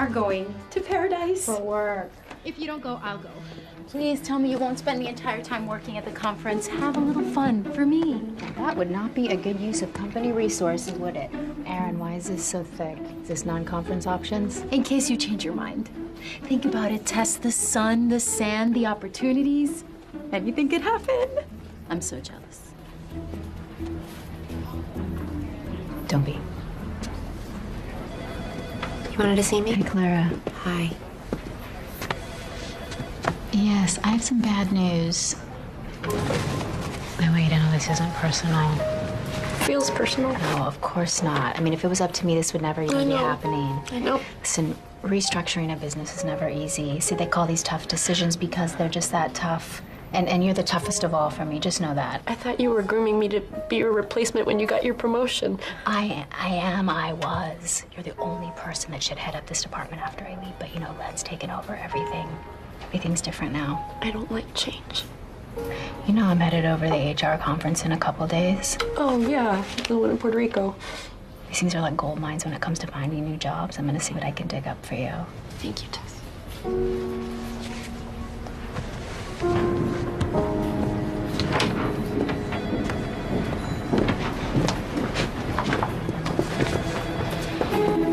are going to paradise. For work. If you don't go, I'll go. Please tell me you won't spend the entire time working at the conference. Have a little fun for me. That would not be a good use of company resources, would it? Aaron, why is this so thick? Is this non-conference options? In case you change your mind. Think about it, Tess. The sun, the sand, the opportunities. Anything could happen. I'm so jealous. Don't be. You wanted to see me? Hey, Clara. Hi. Yes, I have some bad news. No, wait, I know this isn't personal. Feels personal. No, of course not. I mean, if it was up to me, this would never even be happening. I know. Listen, restructuring a business is never easy. See, they call these tough decisions because they're just that tough. And you're the toughest of all for me, just know that. I thought you were grooming me to be your replacement when you got your promotion. I was. You're the only person that should head up this department after I leave. But you know, Len's taken over everything. Everything's different now. I don't like change. You know I'm headed over to the HR conference in a couple days. Oh, yeah, the one in Puerto Rico. These things are like gold mines when it comes to finding new jobs. I'm gonna see what I can dig up for you. Thank you, Tess.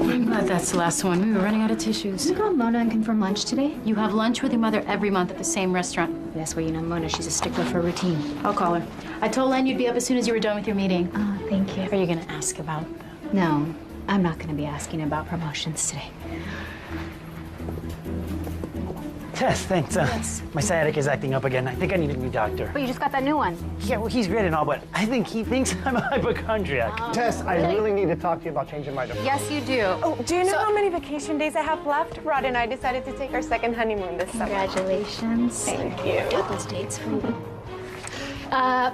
I'm glad that's the last one. We were running out of tissues. You call Mona and confirm lunch today? You have lunch with your mother every month at the same restaurant. Yes, well, you know Mona, she's a stickler for routine. I'll call her. I told Len you'd be up as soon as you were done with your meeting. Oh, thank you. Are you gonna ask about? No, I'm not gonna be asking about promotions today. Tess, thanks. Yes. My sciatic is acting up again. I think I need a new doctor. But you just got that new one. Yeah, well, he's great and all, but I think he thinks I'm a hypochondriac. Tess, I really need to talk to you about changing my divorce. Yes, you do. Oh, do you know how many vacation days I have left? Rod and I decided to take our second honeymoon this summer. Congratulations. Thank you. Got those dates for you.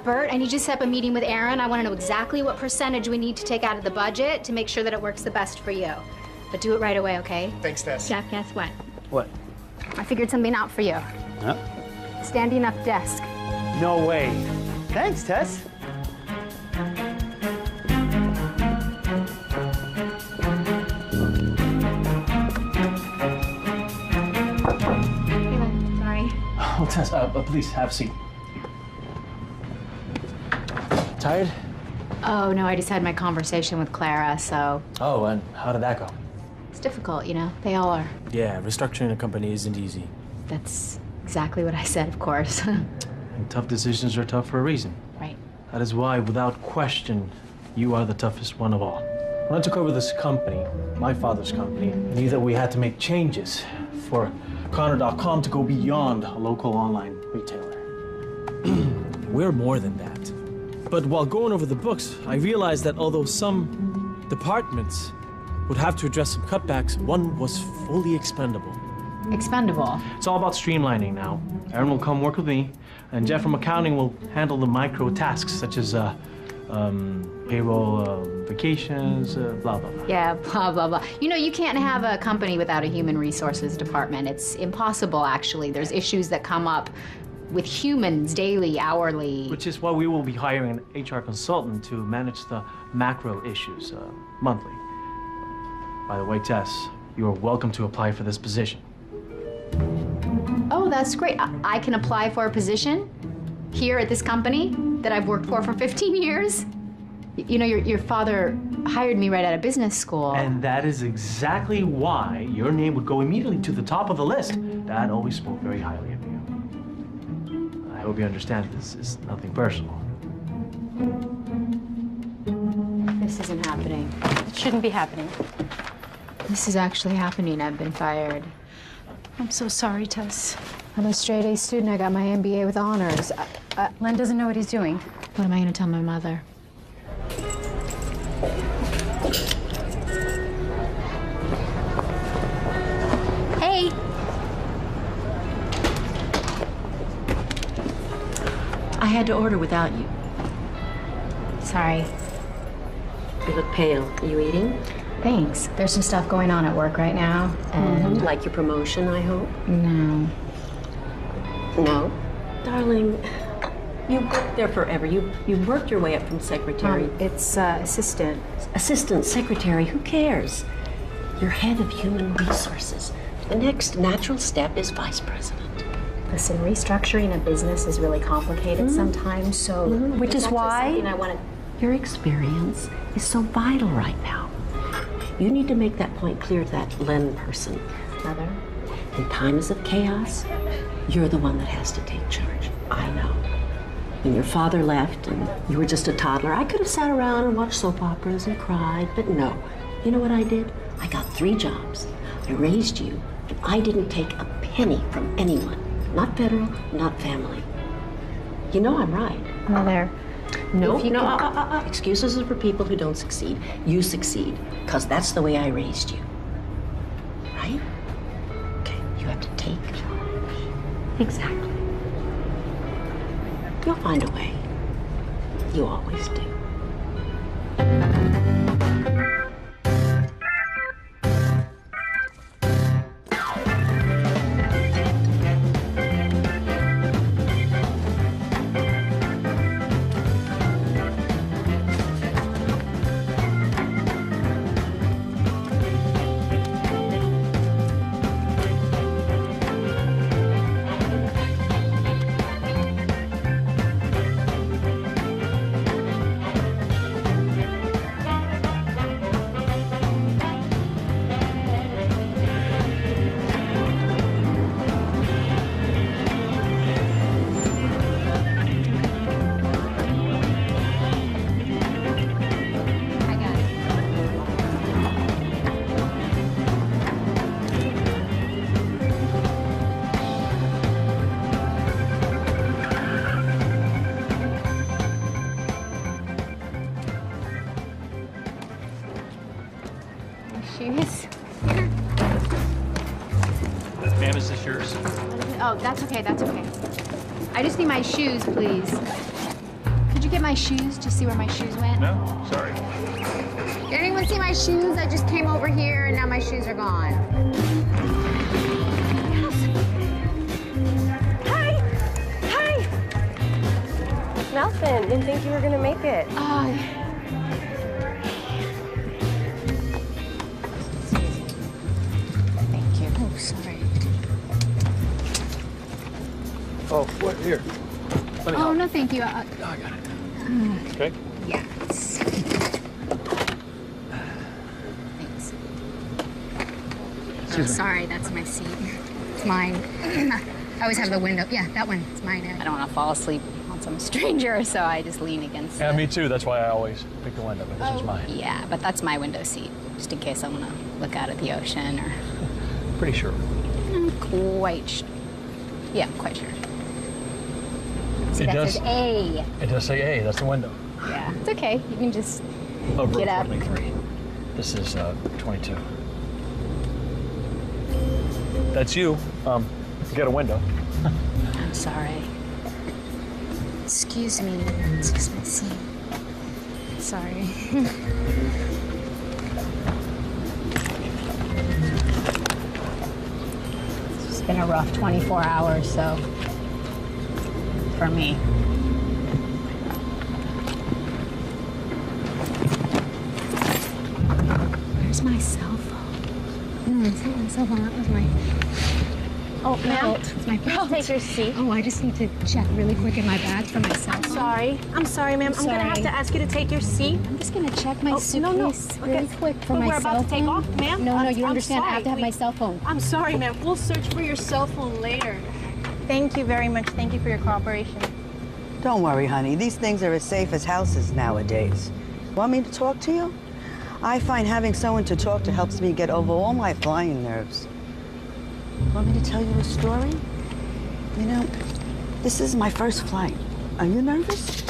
Bert, I need you to set up a meeting with Aaron. I want to know exactly what percentage we need to take out of the budget to make sure that it works the best for you. But do it right away, okay? Thanks, Tess. Jeff, guess what? What? I figured something out for you. Huh? Standing up desk. No way. Thanks, Tess. Sorry. Oh, Tess, please have a seat. Tired? Oh, no, I just had my conversation with Clara, so Oh, and how did that go? it's difficult, you know? They all are. Yeah, restructuring a company isn't easy. That's exactly what I said, of course. And tough decisions are tough for a reason. Right. That is why, without question, you are the toughest one of all. When I took over this company, my father's company, I knew that we had to make changes for Connor.com to go beyond a local online retailer. We're more than that. But while going over the books, I realized that although some departments would have to address some cutbacks, one was fully expendable. Expendable. It's all about streamlining now. Aaron will come work with me, and Jeff from accounting will handle the micro tasks such as payroll, vacations, blah, blah, blah. Yeah, blah, blah, blah. You know, you can't have a company without a human resources department. It's impossible, actually. There's issues that come up with humans daily, hourly. Which is why we will be hiring an HR consultant to manage the macro issues monthly. By the way, Tess, you are welcome to apply for this position. Oh, that's great. I can apply for a position here at this company that I've worked for 15 years. You know, your father hired me right out of business school. And that is exactly why your name would go immediately to the top of the list. Dad always spoke very highly of you. I hope you understand this is nothing personal. This isn't happening. It shouldn't be happening. This is actually happening. I've been fired. I'm so sorry, Tess. I'm a straight-A student. I got my MBA with honors. Len doesn't know what he's doing. What am I going to tell my mother? Hey! I had to order without you. Sorry. You look pale. Are you eating? Thanks. There's some stuff going on at work right now, and... Like your promotion, I hope? No. No? Darling, you worked there forever. You worked your way up from secretary. It's assistant. Assistant secretary, who cares? You're head of human resources. The next natural step is vice president. Listen, restructuring a business is really complicated sometimes, so... Which is why I want to... your experience is so vital right now. You need to make that point clear to that Len person. Mother? In times of chaos, you're the one that has to take charge. I know. When your father left and you were just a toddler, I could have sat around and watched soap operas and cried, but no. You know what I did? I got 3 jobs. I raised you, and I didn't take a penny from anyone. Not federal, not family. You know I'm right. Mother. No, excuses are for people who don't succeed. You succeed, because that's the way I raised you. Right? Okay, you have to take charge. Exactly. You'll find a way. You always do. Shoes? Ma'am, is this yours? Oh, that's okay, that's okay. I just need my shoes, please. Could you get my shoes? Just see where my shoes went? No, sorry. Did anyone see my shoes? I just came over here and now my shoes are gone. Hi! Hi! Nelson, didn't think you were gonna make it. Thank you. Oh, sorry. Oh, what? Here. Let me Oh, help. no, thank you. I got it. Okay. Yes. Thanks. Oh, sorry, that's my seat. It's mine. I always have the window. Yeah, that one. It's mine. I don't want to fall asleep on some stranger, so I just lean against Yeah, it. me too. That's why I always pick the window, but this is mine. Yeah, but that's my window seat, just in case I want to look out at the ocean or... Pretty sure. I'm quite sure. Yeah, I'm quite sure. See, It that does. says A. It does say A. That's the window. Yeah, it's okay. You can just Oh, get up. 23. This is 22. That's you. Get a window. I'm sorry. Excuse me. It's just my seat. Sorry. It's been a rough 24 hours, so for me. Where's my cell phone? No, it's not my cell phone. That was my... Oh, ma'am. It's my belt. Take your seat. Oh, I just need to check really quick in my bag for my cell phone. I'm sorry, ma'am. I'm gonna have Sorry. to ask you to take your seat. I'm just gonna check my Oh, suitcase no. really Okay. quick for But my we're cell about to take phone. off, ma'am. No, you I'm understand. I have to have sorry. my cell phone. I'm sorry, ma'am. We'll search for your cell phone later. Thank you very much. Thank you for your cooperation. Don't worry, honey. These things are as safe as houses nowadays. Want me to talk to you? I find having someone to talk to helps me get over all my flying nerves. Want me to tell you a story? You know, this is my first flight. Are you nervous?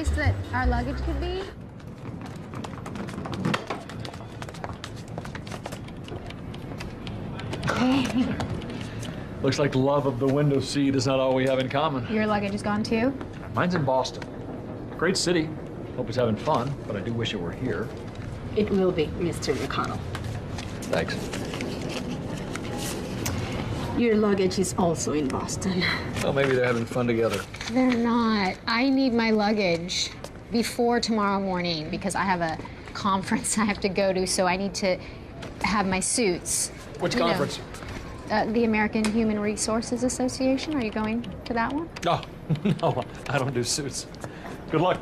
place that our luggage could be? Looks like love of the window seat is not all we have in common. Your luggage is gone too? Mine's in Boston. Great city. Hope he's having fun, but I do wish it were here. It will be, Mr. McConnell. Thanks. Your luggage is also in Boston. Well, maybe they're having fun together. They're not. I need my luggage before tomorrow morning because I have a conference I have to go to, so I need to have my suits. Which conference? The American Human Resources Association. Are you going to that one? No, no, I don't do suits. Good luck.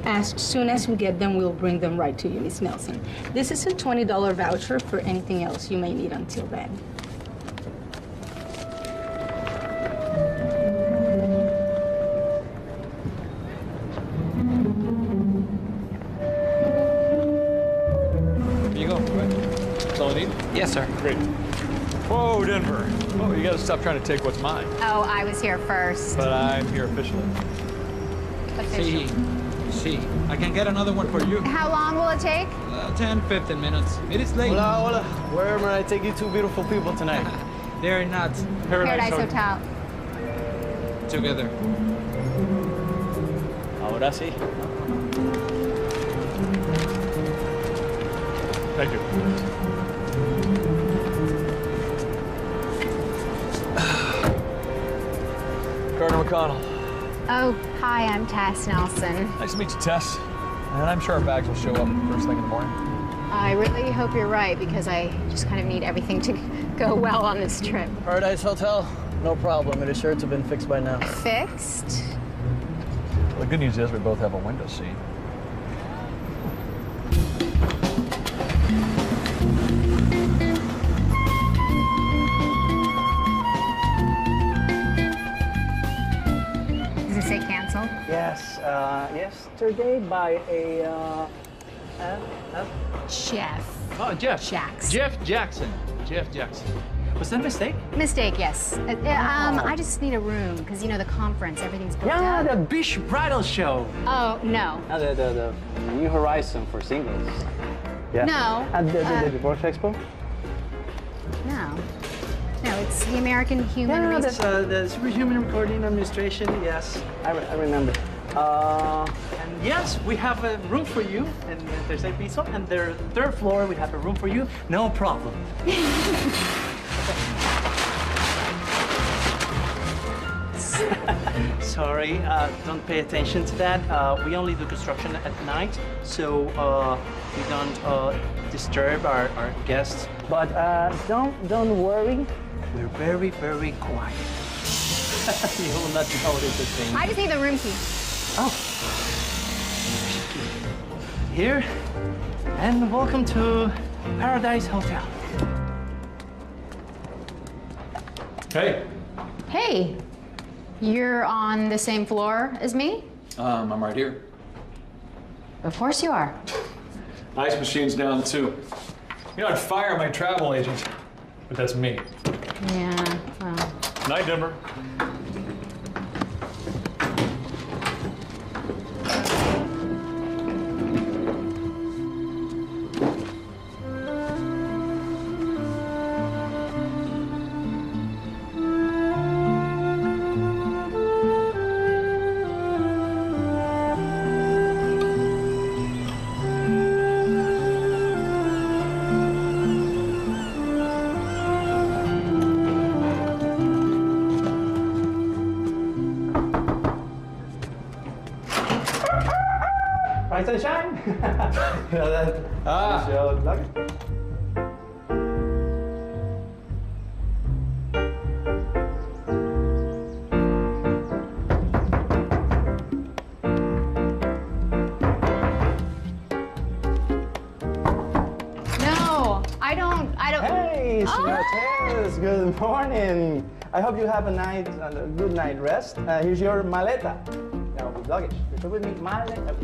As soon as we get them, we'll bring them right to you, Miss Nelson. This is a $20 voucher for anything else you may need until then. Here you go. Right. That's all I need? Yes, sir. Great. Whoa, Denver. Oh, you gotta stop trying to take what's mine. Oh, I was here first. But I'm here officially. See, I can get another one for you. How long will it take? 10, 15 minutes. It is late. Hola, hola. Where may I take you two beautiful people tonight? They're not Paradise Hotel. together. Ahora sí. Thank you. Colonel McConnell. Oh, hi, I'm Tess Nelson. Nice to meet you, Tess. And I'm sure our bags will show up first thing in the morning. I really hope you're right because I just kind of need everything to go well on this trip. Paradise Hotel? No problem. It is sure to have been fixed by now. Fixed? Well, the good news is we both have a window seat. Does it say canceled? Yes, yesterday by a, Jeff. Oh, Jeff. Jackson. Jeff Jackson. Jeff Jackson. Was that a mistake? Mistake, yes. I just need a room because, you know, the conference, everything's booked Yeah, up. the Bish Bridal Show. Oh, no. The New Horizon for singles. Yeah. No. At the Porsche Expo? No. No, it's the American Human Yeah, Resources. that's the Superhuman Recording Administration. Yes, I remember. And yes, we have a room for you in the Thursday Piso, and the third floor we have a room for you. No problem. Sorry, don't pay attention to that. We only do construction at night, so we don't disturb our guests. But don't worry, we're very, very quiet. You will not notice a thing. I just need the room key. Oh. Here, and welcome to Paradise Hotel. Hey. Hey, you're on the same floor as me? I'm right here. Of course you are. Ice machine's down too. You know, I'd fire my travel agent, but that's me. Yeah, well. Night, Denver. Rise and shine. You know that? Ah. Your luggage. No, I don't. Hey, Senor Oh. Tess, good morning. I hope you have a good night rest. Here's your maleta. Now with luggage. Repeat with me, maleta.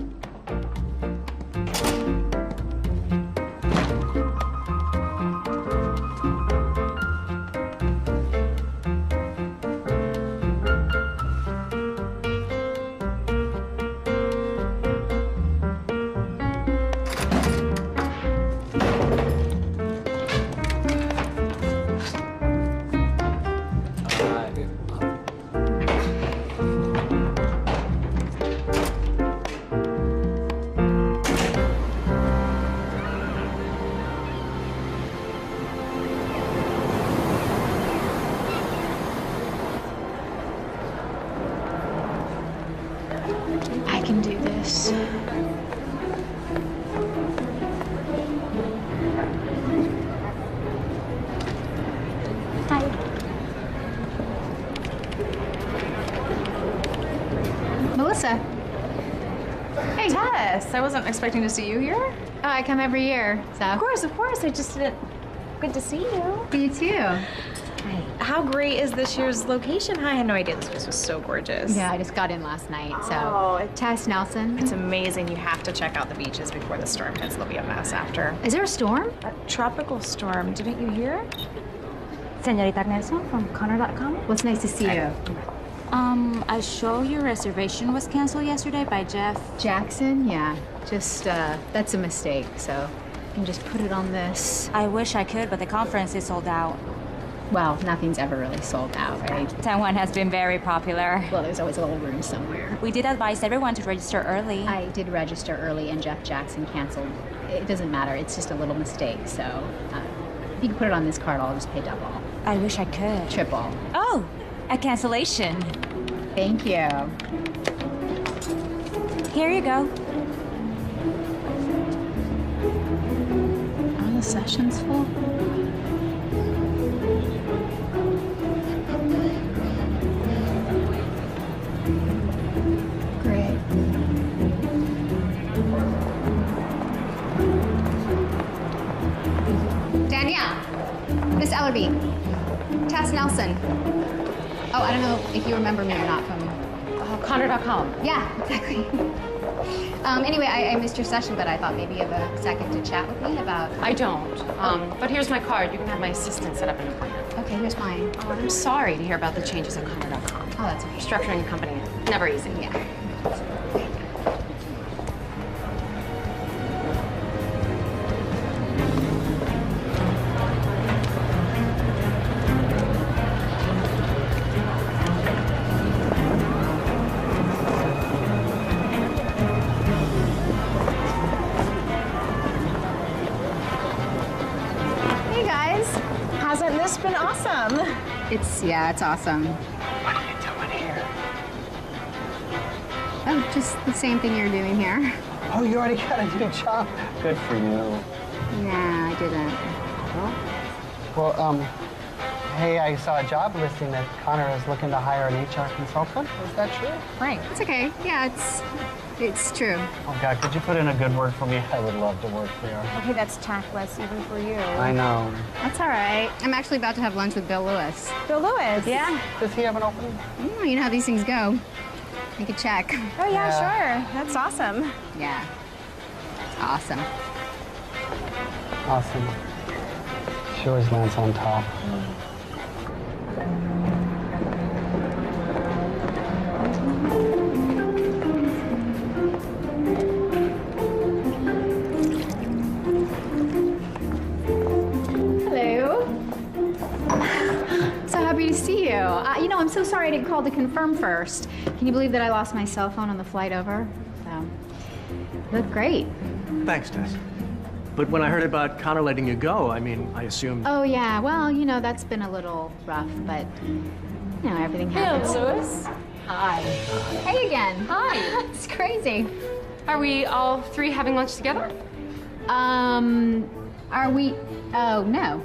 Hi. Melissa. Hey. Tess, I wasn't expecting to see you here. Oh, I come every year, so. Of course. I just didn't. Good to see you. You too. Hi. How great is this year's location? I had no idea this place was so gorgeous. Yeah, I just got in last night, so. Oh, Tess Nelson. It's amazing. You have to check out the beaches before the storm hits. There'll be a mess after. Is there a storm? A tropical storm. Didn't you hear? Señorita Nelson from Connor.com. Well, it's nice to see you. I show your reservation was canceled yesterday by Jeff Jackson? Yeah, just, that's a mistake, so you can just put it on this. I wish I could, but the conference is sold out. Well, nothing's ever really sold out, right? Taiwan has been very popular. Well, there's always a little room somewhere. We did advise everyone to register early. I did register early, and Jeff Jackson canceled. It doesn't matter. It's just a little mistake, so if you can put it on this card, I'll just pay double. I wish I could. Triple. Oh, a cancellation. Thank you. Here you go. Are the sessions full? Great. Danielle, Miss Ellerby, Tess Nelson. Oh, I don't know if you remember me or not from Connor.com. Yeah, exactly. Anyway, I missed your session, but I thought maybe you have a second to chat with me about... I don't. But here's my card. You can have my assistant set up an appointment. Okay, here's mine. Oh, I'm sorry to hear about the changes at Connor.com. Oh, that's okay. Structuring a company, never easy. Yeah. Hasn't this been awesome? It's awesome. What are you doing here? Oh, just the same thing you're doing here. Oh, you already got a new job? Good for you. Nah, I didn't. Well, hey, I saw a job listing that Connor is looking to hire an HR consultant. Is that true? Right. It's okay. Yeah, it's true. Oh, God, could you put in a good word for me? I would love to work there. Okay, that's tactless even for you. I know. That's all right. I'm actually about to have lunch with Bill Lewis. Bill Lewis? Yeah. Does he have an opening? You know how these things go. Make a check. Oh, yeah, sure. That's awesome. Yeah. Awesome. Awesome. She always lands on top. To see you. You know, I'm so sorry I didn't call to confirm first. Can you believe that I lost my cell phone on the flight over? So, looked great. Thanks, Tess. But when I heard about Connor letting you go, I mean, I assumed... Oh, yeah. Well, you know, that's been a little rough, but, you know, everything happens. Bill Lewis. Hi. Hey again. Hi. It's crazy. Are we all three having lunch together? Are we... Oh, no.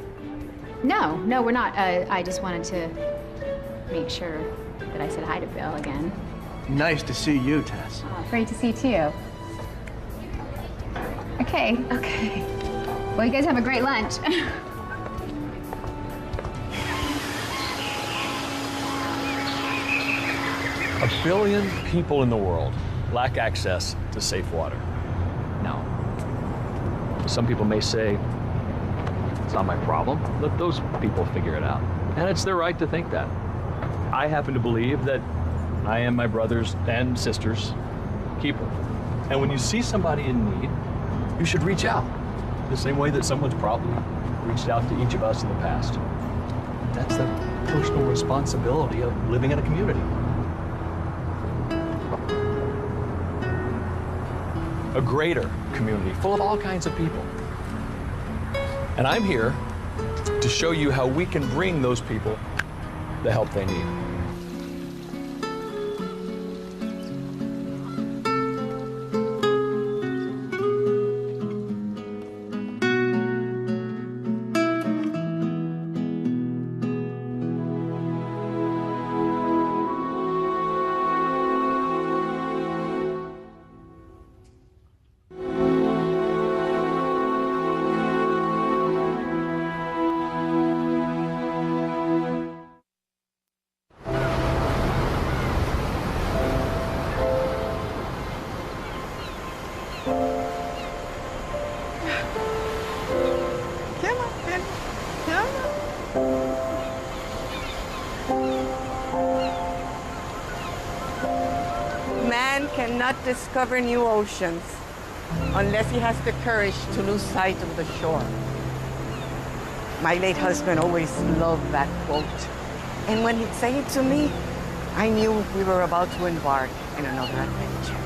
No, we're not. I just wanted to make sure that I said hi to Bill again. Nice to see you, Tess. Oh, great to see you, too. Okay. Well, you guys have a great lunch. A billion people in the world lack access to safe water. Now, some people may say, it's not my problem. Let those people figure it out. And it's their right to think that. I happen to believe that I am my brother's and sister's keeper. And when you see somebody in need, you should reach out. The same way that someone's probably reached out to each of us in the past. That's the personal responsibility of living in a community. A greater community full of all kinds of people. And I'm here to show you how we can bring those people the help they need. cannot discover new oceans unless he has the courage to lose sight of the shore. My late husband always loved that quote. And when he'd say it to me, I knew we were about to embark in another adventure.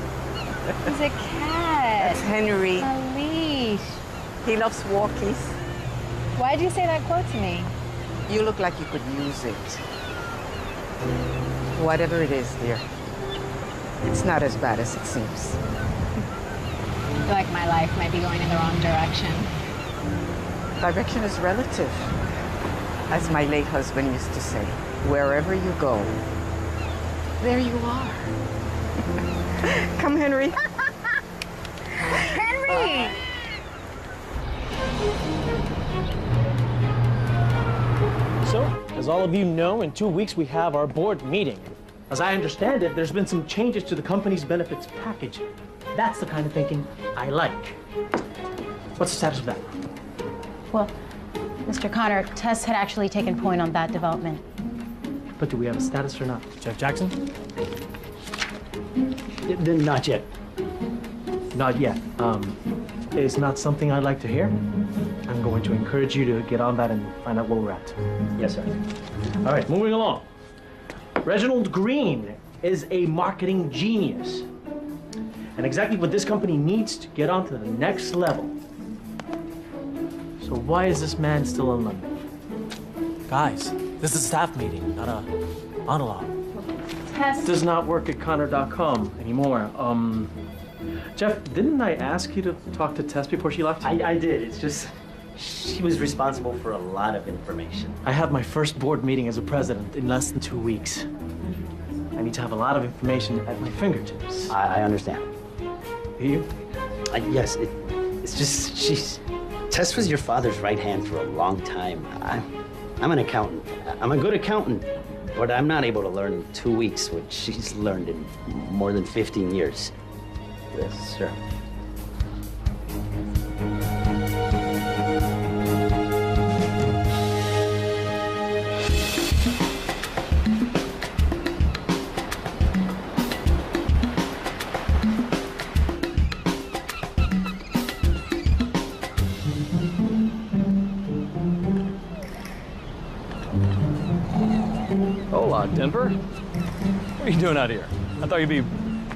He's a cat. That's Henry. A leash. He loves walkies. Why'd you say that quote to me? You look like you could use it. Whatever it is, dear, it's not as bad as it seems. I feel like my life might be going in the wrong direction. Direction is relative. As my late husband used to say, wherever you go, there you are. Come, Henry. Henry! So, as all of you know, in 2 weeks we have our board meeting. As I understand it, there's been some changes to the company's benefits package. That's the kind of thinking I like. What's the status of that? Well, Mr. Connor, Tess had actually taken point on that development. But do we have a status or not? Jeff Jackson? Not yet. Not yet. It's not something I'd like to hear. I'm going to encourage you to get on that and find out where we're at. Yes, sir. All right, moving along. Reginald Green is a marketing genius. And exactly what this company needs to get on to the next level. So why is this man still in London? Guys, this is a staff meeting, not a monologue. Tess does not work at Connor.com anymore. Jeff, didn't I ask you to talk to Tess before she left? I did. It's just she was responsible for a lot of information. I have my first board meeting as a president in less than 2 weeks. I need to have a lot of information at my fingertips. I understand. You? Yes, it's just Tess was your father's right hand for a long time. I'm an accountant. I'm a good accountant, but I'm not able to learn in 2 weeks what she's learned in more than 15 years. Yes, sir. Hola, Denver. What are you doing out here? I thought you'd be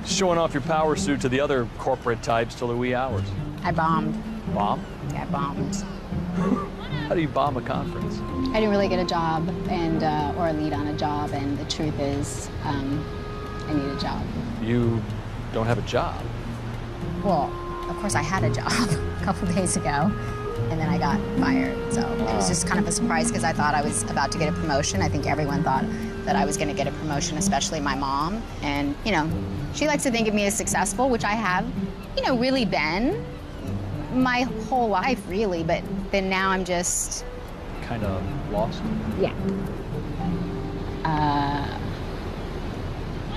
showing off your power suit to the other corporate types till the wee hours. I bombed. Bomb? Yeah, I bombed. How do you bomb a conference? I didn't really get a job and or a lead on a job, and the truth is, I need a job. You don't have a job. Well, of course I had a job a couple days ago, and then I got fired. So it was just kind of a surprise because I thought I was about to get a promotion. I think everyone thought that I was going to get a promotion, especially my mom. And, you know, she likes to think of me as successful, which I have, you know, really been my whole life, really. But then now I'm just... Kind of lost? Yeah.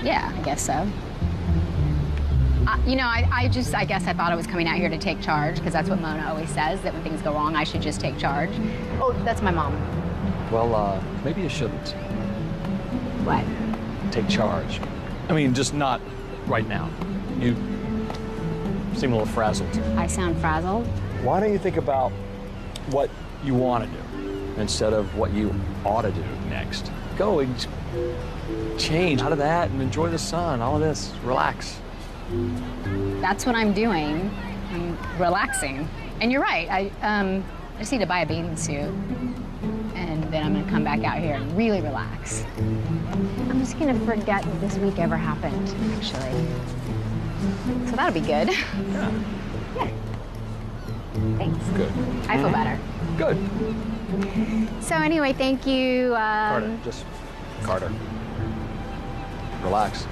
Yeah, I guess so. You know, I guess I thought I was coming out here to take charge, because that's what Mona always says, that when things go wrong, I should just take charge. Oh, that's my mom. Well, maybe you shouldn't. What? Take charge. I mean, just not right now. You seem a little frazzled. I sound frazzled? Why don't you think about what you want to do instead of what you ought to do next? Go and change out of that and enjoy the sun, all of this. Relax. That's what I'm doing. I'm relaxing. And you're right. I just need to buy a bathing suit. And then I'm gonna come back out here and really relax. I'm just gonna forget that this week ever happened, actually. So that'll be good. Yeah. Yeah. Thanks. Good. I feel better. Good. So anyway, thank you. Carter, just Carter. Relax.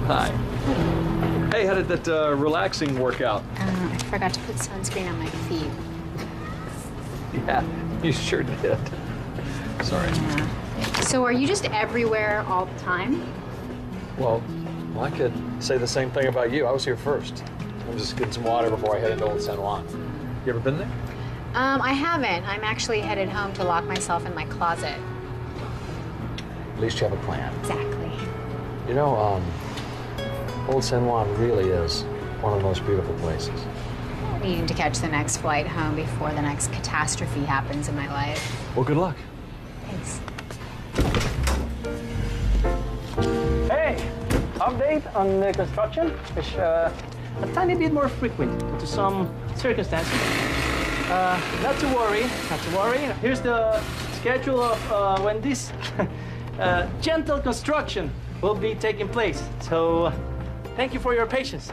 Hi. Hey, how did that relaxing work out? I forgot to put sunscreen on my feet. Yeah, you sure did. Sorry. So are you just everywhere all the time? Well, I could say the same thing about you. I was here first. I'm just getting some water before I head into Old San Juan. You ever been there? I haven't. I'm actually headed home to lock myself in my closet. At least you have a plan. Exactly. You know, Old San Juan really is one of the most beautiful places. Needing to catch the next flight home before the next catastrophe happens in my life. Well, good luck. Thanks. Hey, update on the construction, which a tiny bit more frequent due to some circumstances. Not to worry, not to worry. Here's the schedule of when this gentle construction will be taking place. So, thank you for your patience.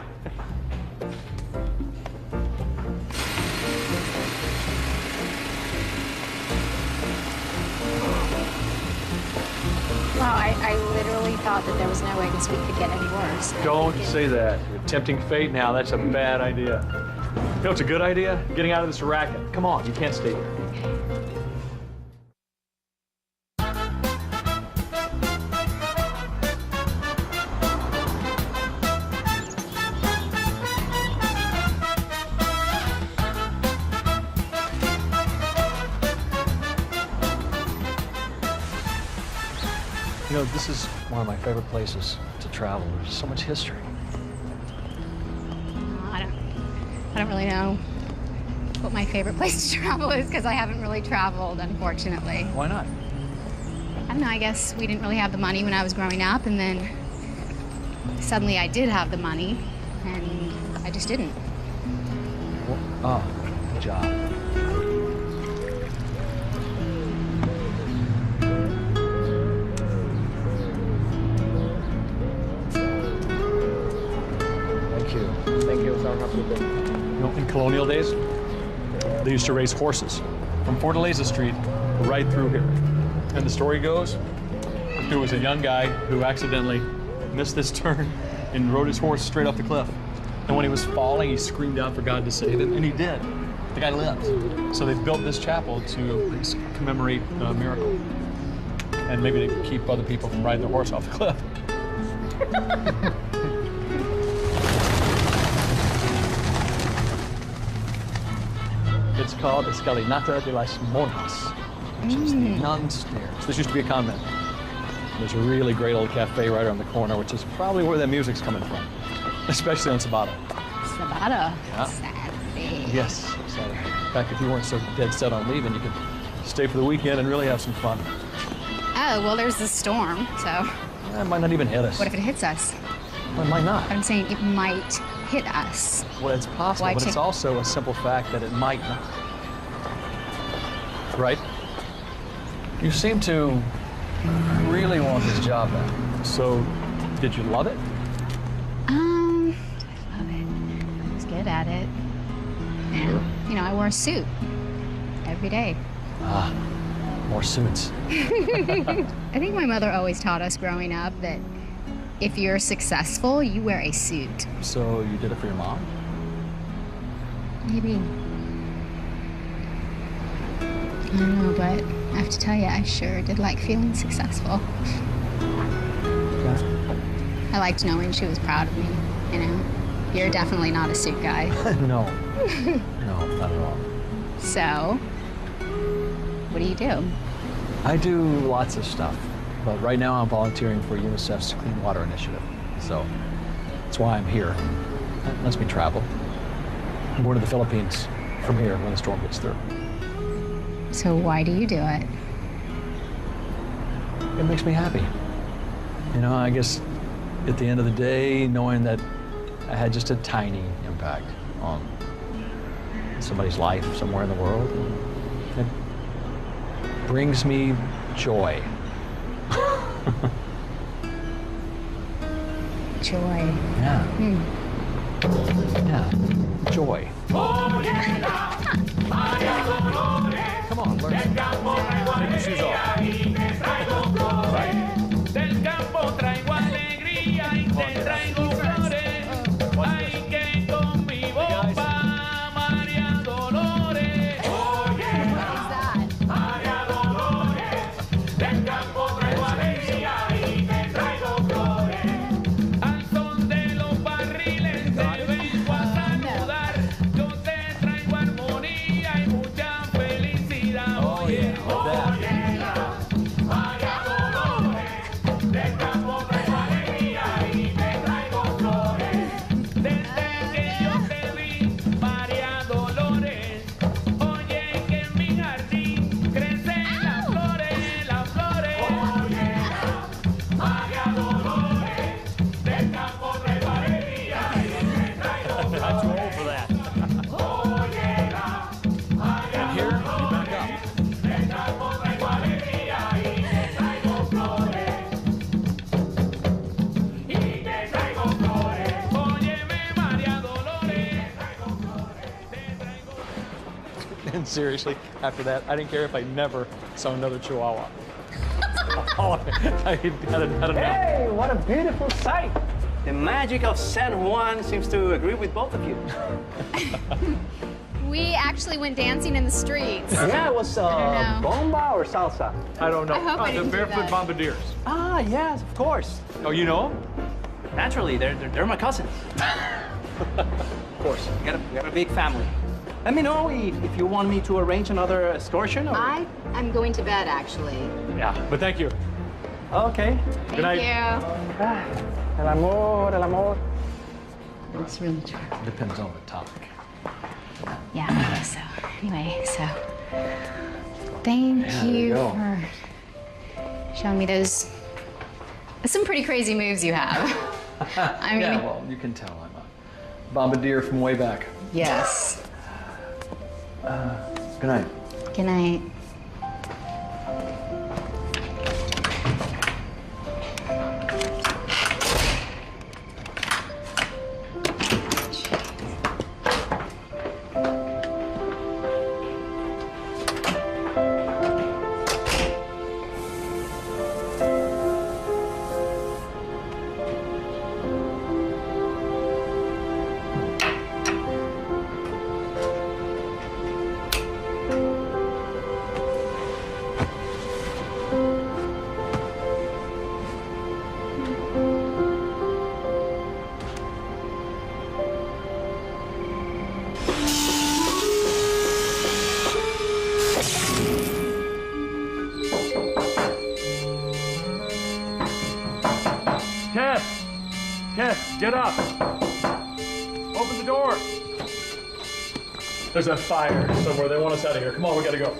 Wow, I literally thought that there was no way this week could get any worse. Don't say that. You're tempting fate now. That's a bad idea. You know what's a good idea? Getting out of this racket. Come on, you can't stay here. You know, this is one of my favorite places to travel. There's so much history. I don't really know what my favorite place to travel is because I haven't really traveled, unfortunately. Why not? I don't know, I guess we didn't really have the money when I was growing up, and then suddenly I did have the money, and I just didn't. Oh, good job. Thank you, sir. Have a good day. You know, in colonial days, they used to raise horses from Fortaleza Street right through here. And the story goes, there was a young guy who accidentally missed this turn and rode his horse straight off the cliff. And when he was falling, he screamed out for God to save him, and he did. The guy lived. So they built this chapel to commemorate the miracle. And maybe to keep other people from riding their horse off the cliff. It's called Escalinata de las Monjas, which is the nun stairs. This used to be a convent. There's a really great old cafe right around the corner, which is probably where that music's coming from, especially on Sabado. Sabado? Yeah. Saturday. Yes, Saturday. In fact, if you weren't so dead set on leaving, you could stay for the weekend and really have some fun. Oh, well, there's the storm, so. It might not even hit us. What if it hits us? Well, it might not. I'm saying it might hit us. Well, it's possible, but it's also a simple fact that it might not. Right? You seem to really want this job then. So, did you love it? I love it. I was good at it. And, you know, I wore a suit every day. Ah, more suits. I think my mother always taught us growing up that if you're successful, you wear a suit. So you did it for your mom? Maybe. I don't know, but I have to tell you, I sure did like feeling successful. Yeah. I liked knowing she was proud of me, you know? You're definitely not a suit guy. No. No, not at all. So, what do you do? I do lots of stuff. But right now I'm volunteering for UNICEF's Clean Water Initiative. So that's why I'm here. That lets me travel. I'm going to the Philippines from here when the storm gets through. So why do you do it? It makes me happy. You know, I guess at the end of the day, knowing that I had just a tiny impact on somebody's life somewhere in the world, it brings me joy. Joy. Yeah. Yeah. Joy. Come on, learn. Take your shoes off. Right. Seriously, after that, I didn't care if I never saw another Chihuahua. I had enough. Hey, what a beautiful sight! The magic of San Juan seems to agree with both of you. We actually went dancing in the streets. Yeah, it was bomba or salsa? I don't know. I hope I The didn't do Barefoot that. Bombardiers. Ah, yes, of course. Oh, you know them? Naturally, they're my cousins. Of course. We got a big family. Let me know if you want me to arrange another excursion. Or... I am going to bed, actually. Yeah, but thank you. Okay. Thank Good night. you. El amor, el amor. It's really true. Depends on the topic. Yeah, I guess so. Anyway, so thank Yeah, there you you go. for showing me those some pretty crazy moves you have. I mean, Yeah, well, you can tell I'm a bombardier from way back. yes. Good night. Good night. Tess, get up. Open the door. There's a fire somewhere. They want us out of here. Come on, we gotta go.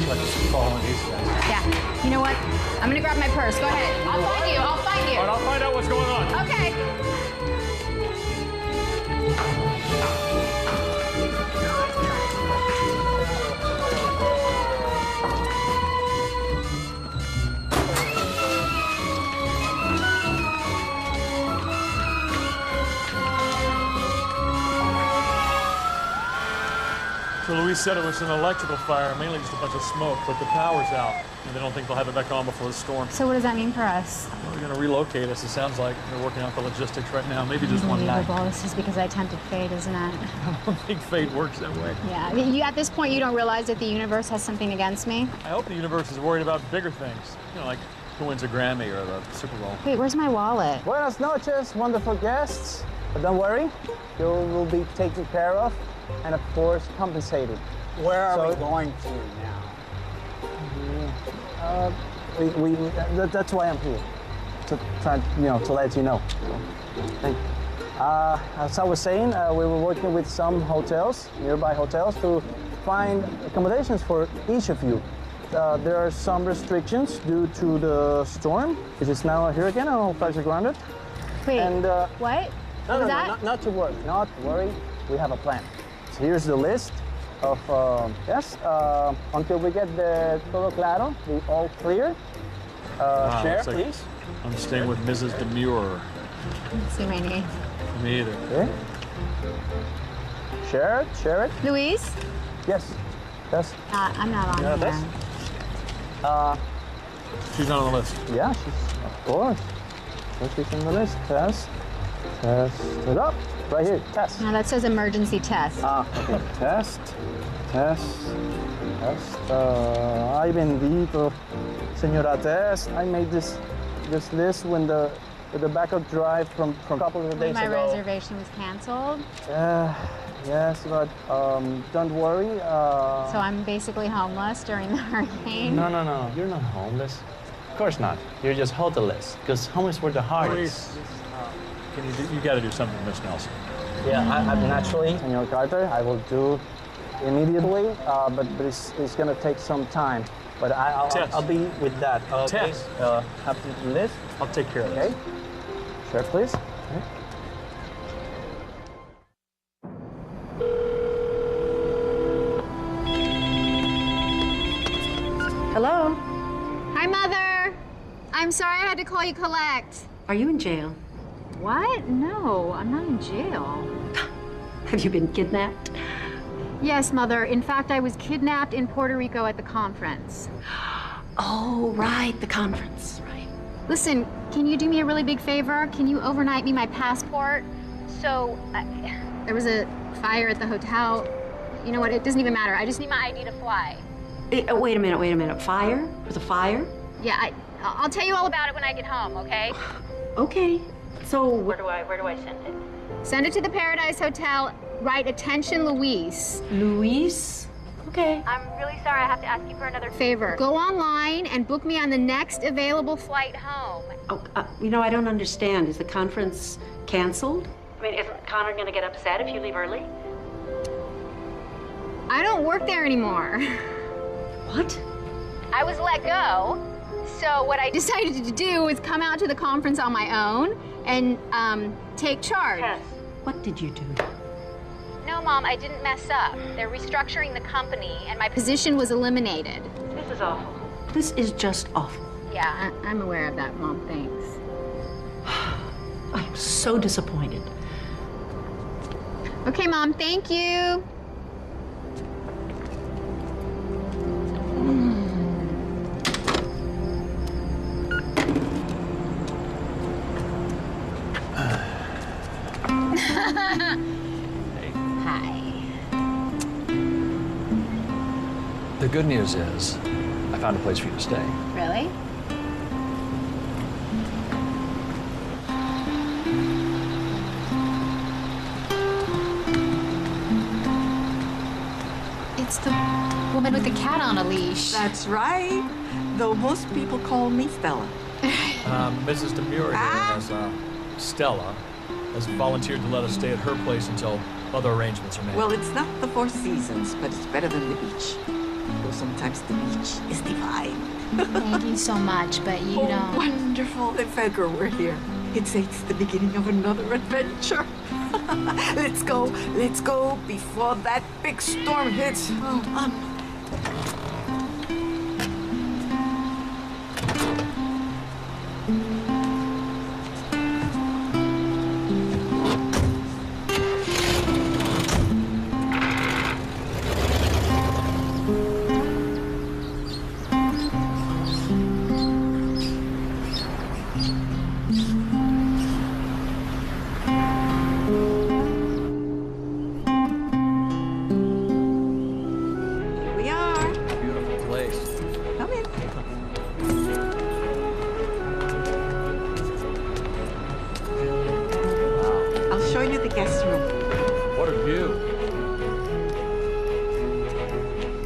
Let's just fall on these guys. Yeah. You know what? I'm gonna grab my purse. Go ahead. I'll find you. I'll find you. All right, I'll find out what's going on. Okay. So Luis said it was an electrical fire, mainly just a bunch of smoke, but the power's out, and they don't think they'll have it back on before the storm. So what does that mean for us? Well, they're gonna relocate us. It sounds like they're working out the logistics right now. Maybe just one night. Unbelievable. This is because I tempted fate, isn't it? I don't think fate works that way. Yeah. You, at this point, you don't realize that the universe has something against me? I hope the universe is worried about bigger things. You know, like who wins a Grammy or the Super Bowl. Wait, where's my wallet? Buenas noches, wonderful guests. But don't worry, you will be taken care of and, of course, compensated. Where are we going to now? That's why I'm here, to try, to let you know. Thank you. As I was saying, we were working with some hotels, nearby hotels, to find accommodations for each of you. There are some restrictions due to the storm, which is now a hurricane, and all flights are grounded. Wait, and, what? No, not to worry, not to worry. We have a plan. So here's the list of, until we get the todo claro, the all clear. Wow, Share, looks like please. I'm staying with Mrs. Demure. Let's see my name. Me either. Okay. Share it. Luis? Yes. Yes. I'm not on Yeah, here. that's- She's not on the list. Yeah, of course. She's on the list. Test it up. Right here, test. No, that says emergency test. Okay. Test. Ay, bendito. Señora Tess, I made this list when the backup drive from a couple of When days my ago. reservation was canceled. Yes, but don't worry. So I'm basically homeless during the hurricane. No. You're not homeless. Of course not. You're just hoteless. Because homeless were the hardest. You got to do something, Miss Nelson. Yeah, I naturally, Senor Carter, I will do immediately, but it's going to take some time. But I'll be with that. Tess. Have the list. I'll take care of Okay. this. Sure, please. Okay. Hello? Hi, Mother. I'm sorry I had to call you collect. Are you in jail? What? No, I'm not in jail. Have you been kidnapped? Yes, Mother. In fact, I was kidnapped in Puerto Rico at the conference. Oh, right, the conference, right. Listen, can you do me a really big favor? Can you overnight me my passport? So, there was a fire at the hotel. You know what, it doesn't even matter. I just need my ID to fly. Wait a minute. Fire? There's a fire? Yeah, I'll tell you all about it when I get home, okay? Okay. So Where do I send it? Send it to the Paradise Hotel. Write attention, Luis. Luis? Okay. I'm really sorry. I have to ask you for another favor. Go online and book me on the next available flight home. Oh, I don't understand. Is the conference canceled? I mean, isn't Connor gonna get upset if you leave early? I don't work there anymore. What? I was let go. So what I decided to do was come out to the conference on my own and take charge. Tess, what did you do? No, Mom, I didn't mess up. They're restructuring the company and my position was eliminated. This is awful. This is just awful. Yeah, I'm aware of that, Mom. Thanks. I'm so disappointed. Okay, Mom, thank you. Hi. The good news is, I found a place for you to stay. Really? It's the woman with the cat on a leash. That's right. Though most people call me Stella. Mrs. Demure here has, Stella, has volunteered to let us stay at her place until other arrangements are made. Well, it's not the Four Seasons, but it's better than the beach. Though sometimes the beach is divine. Thank you so much, but you don't. Wonderful. If ever we're here, it's the beginning of another adventure. Let's go before that big storm hits. Oh,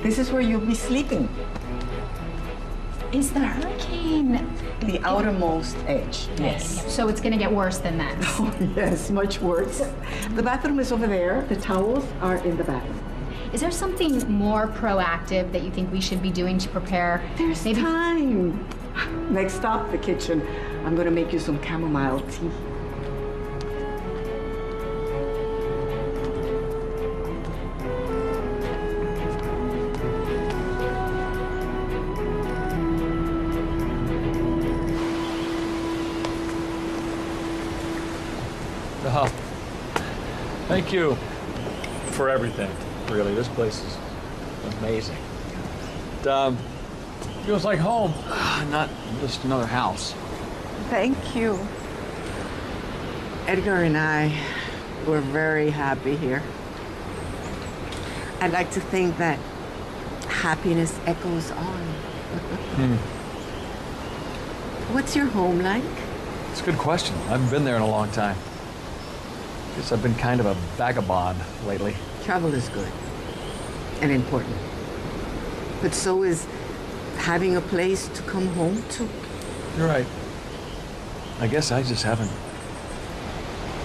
this is where you'll be sleeping. Is the hurricane the outermost edge? Yes. So it's gonna get worse than that. Oh, yes, much worse. The bathroom is over there. The towels are in the bathroom. Is there something more proactive that you think we should be doing to prepare? There's time. Next stop, the kitchen. I'm gonna make you some chamomile tea. Thank you for everything, really. This place is amazing. It feels like home, not just another house. Thank you. Edgar and I were very happy here. I'd like to think that happiness echoes on. What's your home like? It's a good question. I haven't been there in a long time. Guess I've been kind of a vagabond lately. Travel is good and important. But so is having a place to come home to. You're right. I guess I just haven't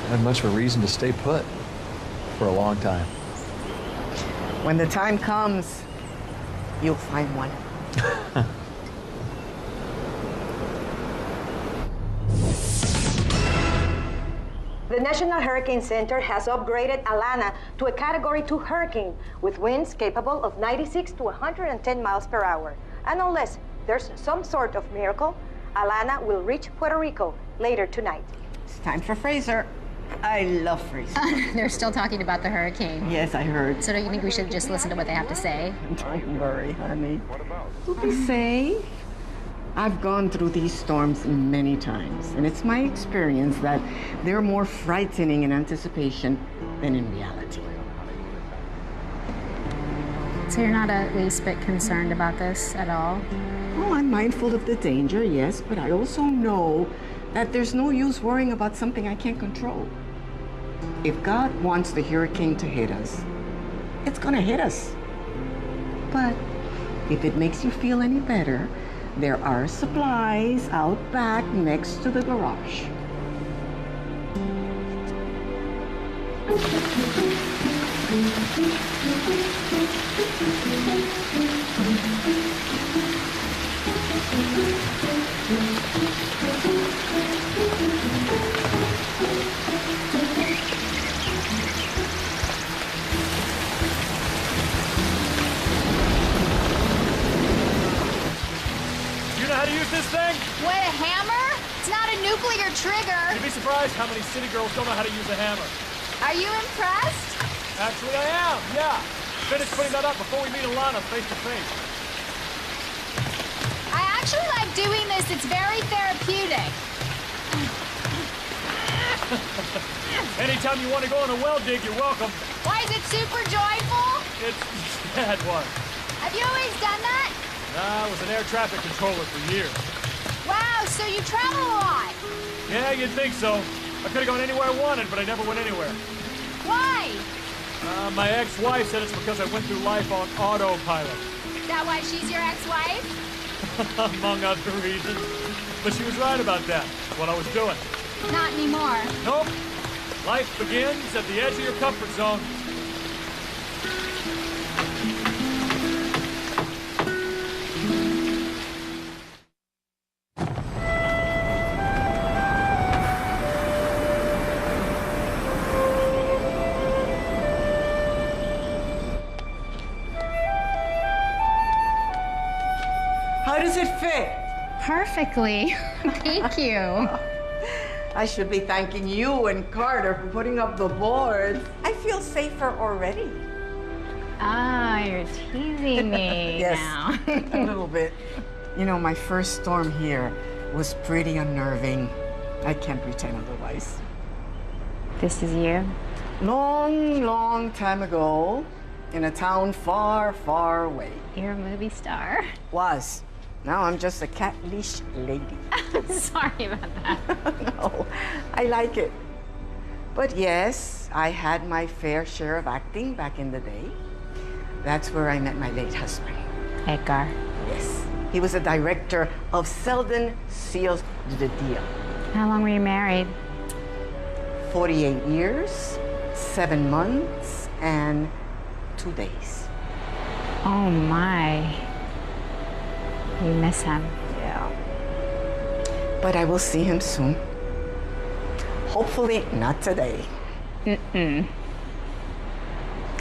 had much of a reason to stay put for a long time. When the time comes, you'll find one. The National Hurricane Center has upgraded Alana to a Category 2 hurricane with winds capable of 96 to 110 miles per hour. And unless there's some sort of miracle, Alana will reach Puerto Rico later tonight. It's time for Fraser. I love free stuff. They're still talking about the hurricane. Yes, I heard. So don't you think we should just listen to what they have to say? Don't worry, honey. We'll be safe. I've gone through these storms many times, and it's my experience that they're more frightening in anticipation than in reality. So you're not at least bit concerned about this at all? Oh, I'm mindful of the danger, yes, but I also know that there's no use worrying about something I can't control. If God wants the hurricane to hit us, it's gonna hit us. But if it makes you feel any better, there are supplies out back next to the garage. You know how to use this thing? What, a hammer? It's not a nuclear trigger. You'd be surprised how many city girls don't know how to use a hammer. Are you impressed? Actually, I am, yeah. Finish putting that up before we meet Alana face to face. I actually like doing this. It's very therapeutic. Anytime you want to go on a well dig, you're welcome. Why, is it super joyful? It's bad one. Have you always done that? I was an air traffic controller for years. Wow, so you travel a lot. Yeah, you'd think so. I could have gone anywhere I wanted, but I never went anywhere. Why? My ex-wife said it's because I went through life on autopilot. Is that why she's your ex-wife? Among other reasons. But she was right about that. That's what I was doing. Not anymore. Nope. Life begins at the edge of your comfort zone. How does it fit? Perfectly. Thank you. I should be thanking you and Carter for putting up the boards. I feel safer already. Ah, you're teasing me Yes, now. a little bit. You know, my first storm here was pretty unnerving. I can't pretend otherwise. This is you? Long, long time ago, in a town far, far away. You're a movie star. Was. Now I'm just a cat leash lady. Sorry about that. No, I like it. But yes, I had my fair share of acting back in the day. That's where I met my late husband. Edgar. Yes. He was a director of Selden Seals the Deal. How long were you married? 48 years, 7 months, and 2 days. Oh my. You miss him. Yeah. But I will see him soon. Hopefully not today. Mm-mm.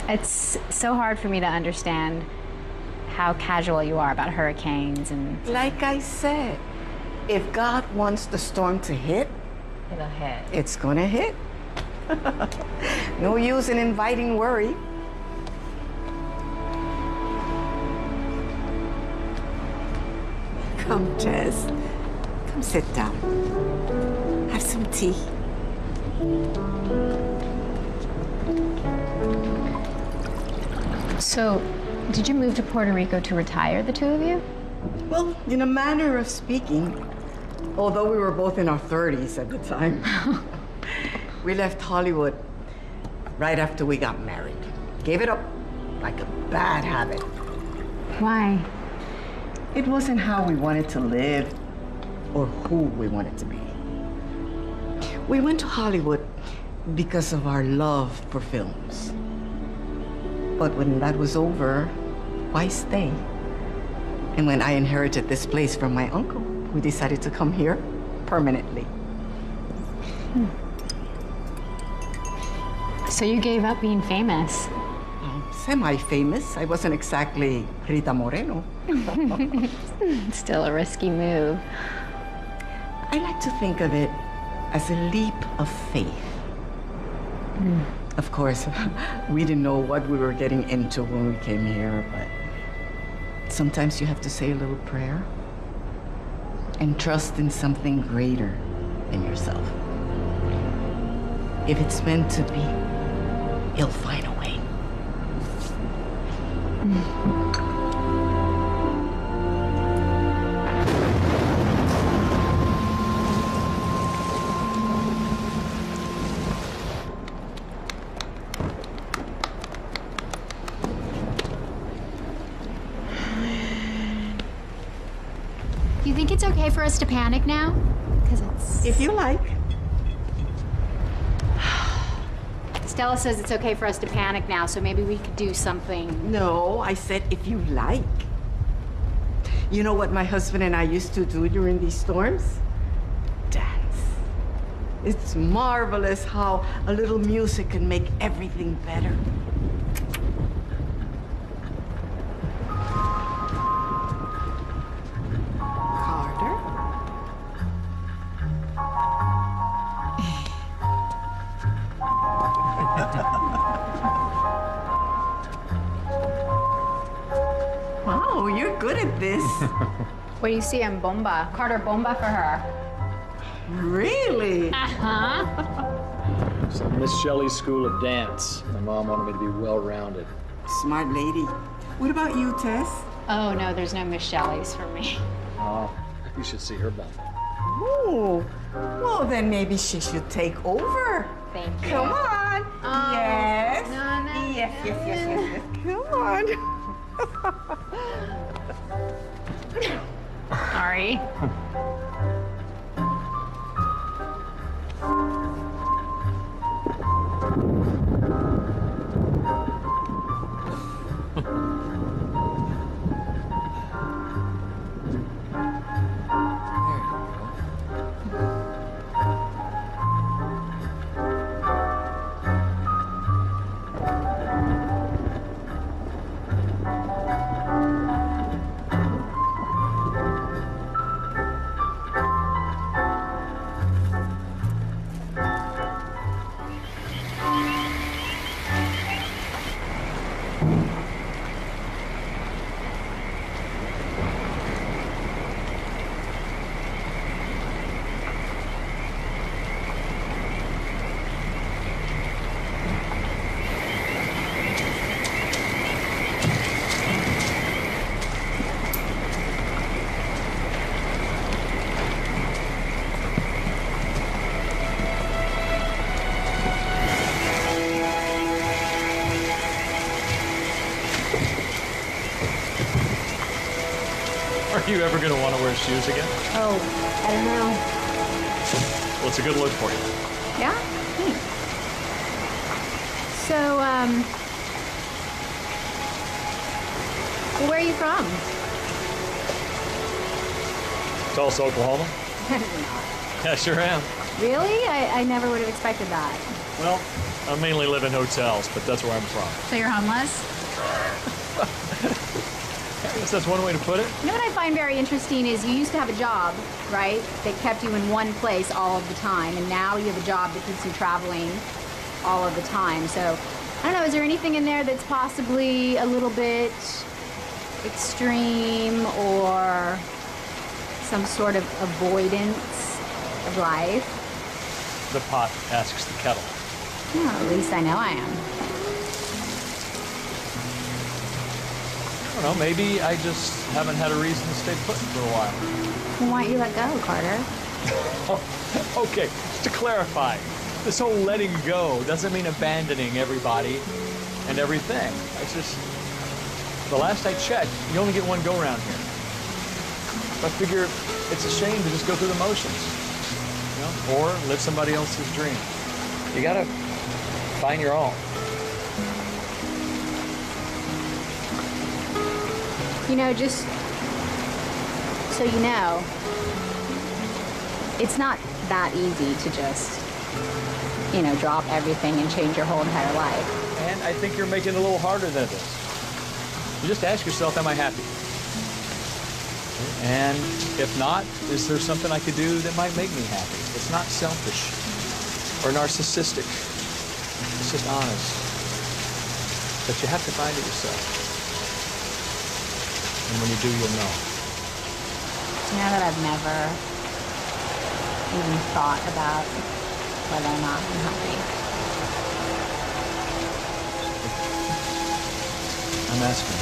It's so hard for me to understand how casual you are about hurricanes and... Like I said, if God wants the storm to hit, it'll hit. It's gonna hit. No use in inviting worry. Come, Jess. Come sit down. Have some tea. So, did you move to Puerto Rico to retire, the two of you? Well, in a manner of speaking, although we were both in our 30s at the time. We left Hollywood right after we got married. Gave it up like a bad habit. Why? It wasn't how we wanted to live or who we wanted to be. We went to Hollywood because of our love for films. But when that was over, why stay? And when I inherited this place from my uncle, we decided to come here permanently. So you gave up being famous? Semi-famous. I wasn't exactly Rita Moreno. Still a risky move. I like to think of it as a leap of faith. Of course, we didn't know what we were getting into when we came here, but sometimes you have to say a little prayer and trust in something greater than yourself. If it's meant to be, you'll find a way. Do you think it's okay for us to panic now? Because it's... If you like. Stella says it's okay for us to panic now, so maybe we could do something. No, I said if you like. You know what my husband and I used to do during these storms? Dance. It's marvelous how a little music can make everything better. Carter? Wow, you're good at this. What do you see on Bomba? Carter, Bomba for her. Really? Uh-huh. So Miss Shelley's School of Dance. My mom wanted me to be well-rounded. Smart lady. What about you, Tess? Oh, no, there's no Miss Shelley's for me. Oh, you should see her bum. Oh, well, then maybe she should take over. Thank you. Come on. Oh, Yes. no, no, Yes. Come on. Sorry. Are you ever gonna want to wear shoes again? Oh, I don't know. Well, it's a good look for you. Yeah? Thanks. So, where are you from? Tulsa, Oklahoma? Yeah, I sure am. Really? I never would have expected that. Well, I mainly live in hotels, but that's where I'm from. So you're homeless? I guess that's one way to put it. You know what I find very interesting is you used to have a job, right, that kept you in one place all of the time, and now you have a job that keeps you traveling all of the time. So, I don't know, is there anything in there that's possibly a little bit extreme or some sort of avoidance of life? The pot asks the kettle. Well, at least I know I am. I don't know, maybe I just haven't had a reason to stay put for a while. Well, why don't you let go, Carter? Okay, just to clarify, this whole letting go doesn't mean abandoning everybody and everything. It's just, the last I checked, you only get one go-round here. So I figure it's a shame to just go through the motions, you know, or live somebody else's dream. You gotta find your own. You know, just so you know, it's not that easy to just, you know, drop everything and change your whole entire life. And I think you're making it a little harder than it is. You just ask yourself, am I happy? And if not, is there something I could do that might make me happy? It's not selfish or narcissistic. It's just honest. But you have to find it yourself. And when you do, you'll know. You know that I've never even thought about whether or not I'm happy. I'm asking.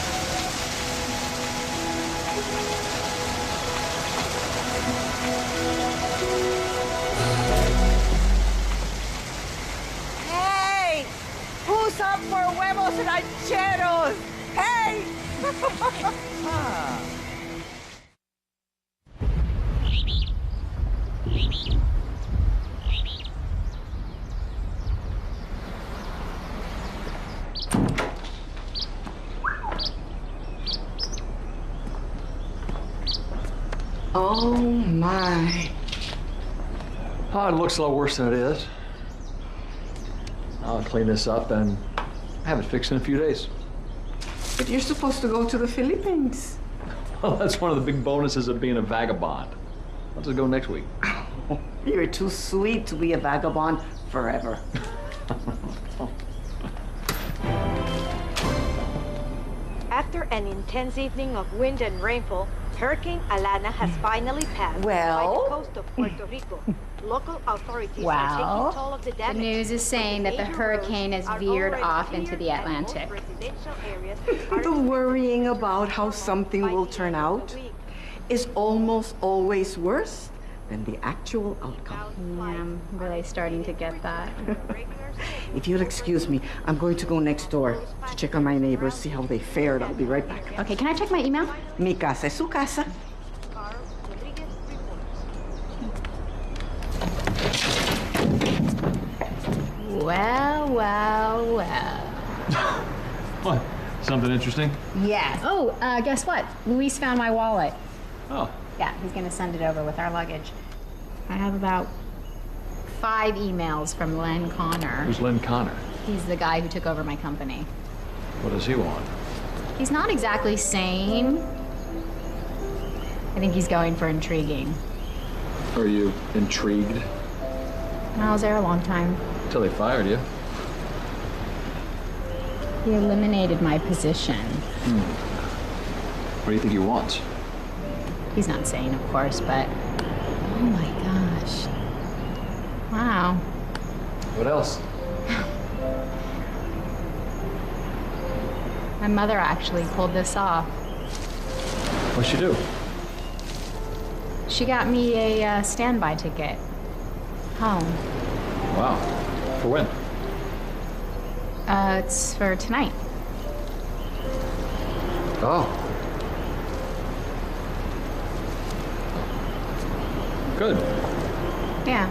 Hey! Who's up for huevos rancheros? Hey! Ah. Oh, my. Oh, it looks a lot worse than it is. I'll clean this up and have it fixed in a few days. But you're supposed to go to the Philippines. Well, that's one of the big bonuses of being a vagabond. I'll just go next week. You're too sweet to be a vagabond forever. After an intense evening of wind and rainfall, Hurricane Alana has finally passed by Well? the coast of Puerto Rico. Local authorities are Well, taking toll of the the damage. news is saying that the hurricane has veered off into the Atlantic. The worrying about how something will turn out is almost always worse than the actual outcome. Yeah, I'm really starting to get that. If you'll excuse me, I'm going to go next door to check on my neighbors, see how they fared. I'll be right back. Okay, can I check my email? Mi casa es su casa. Well, well, well. What? Something interesting? Yes. Oh, guess what? Luis found my wallet. Oh. Yeah, he's gonna send it over with our luggage. I have about 5 emails from Len Connor. Who's Len Connor? He's the guy who took over my company. What does he want? He's not exactly sane. I think he's going for intriguing. Are you intrigued? I was there a long time. Until they fired you. He eliminated my position. What do you think he wants? He's not sane, of course, but... Oh my gosh. Wow. What else? My mother actually pulled this off. What'd she do? She got me a standby ticket. Home. Wow. For when? It's for tonight. Oh. Good. Yeah.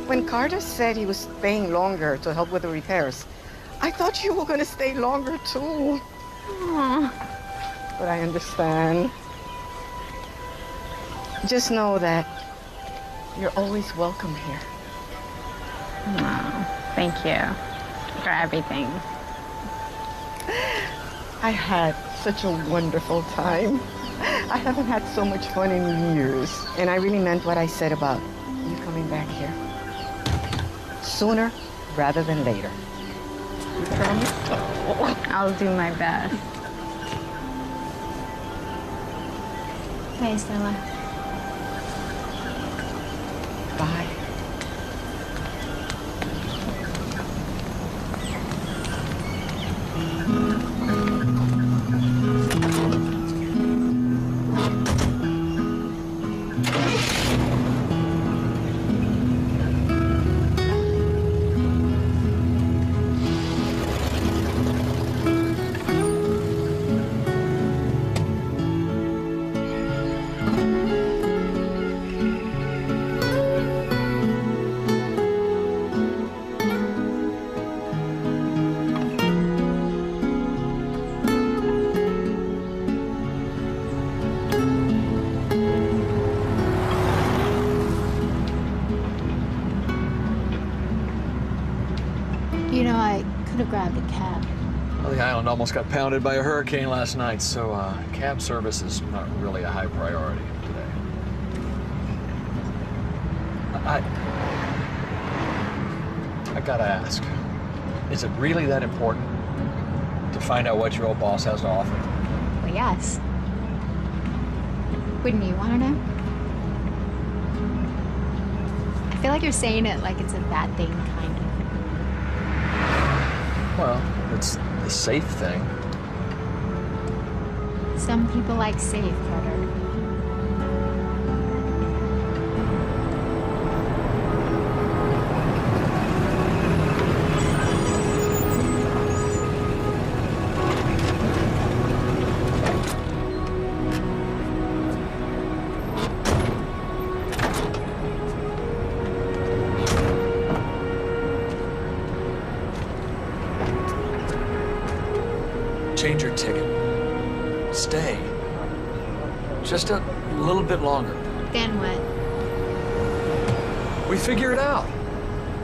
When Carter said he was staying longer to help with the repairs, I thought you were going to stay longer too. But I understand. Just know that you're always welcome here. Wow. Thank you for everything. I had such a wonderful time. I haven't had so much fun in years. And I really meant what I said about you coming back here. Sooner rather than later. You promise? I'll do my best. Hey, Stella. Bye. You know, I could have grabbed a cab. Well, the island almost got pounded by a hurricane last night, so cab service is not really a high priority today. I gotta ask, is it really that important to find out what your old boss has to offer? Well, yes. Wouldn't you want to know? I feel like you're saying it like it's a bad thing, kind of. Well, it's the safe thing. Some people like safe, Carter. Change your ticket. Stay. Just a little bit longer. Then what? We figure it out.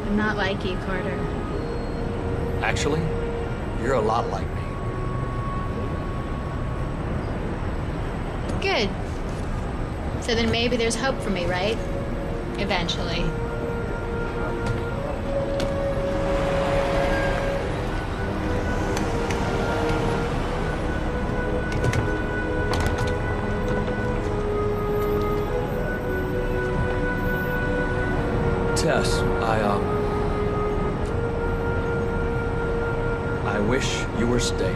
I'm not like you, Carter. Actually, you're a lot like me. Good. So then maybe there's hope for me, right? Eventually. Tess, I wish you were staying.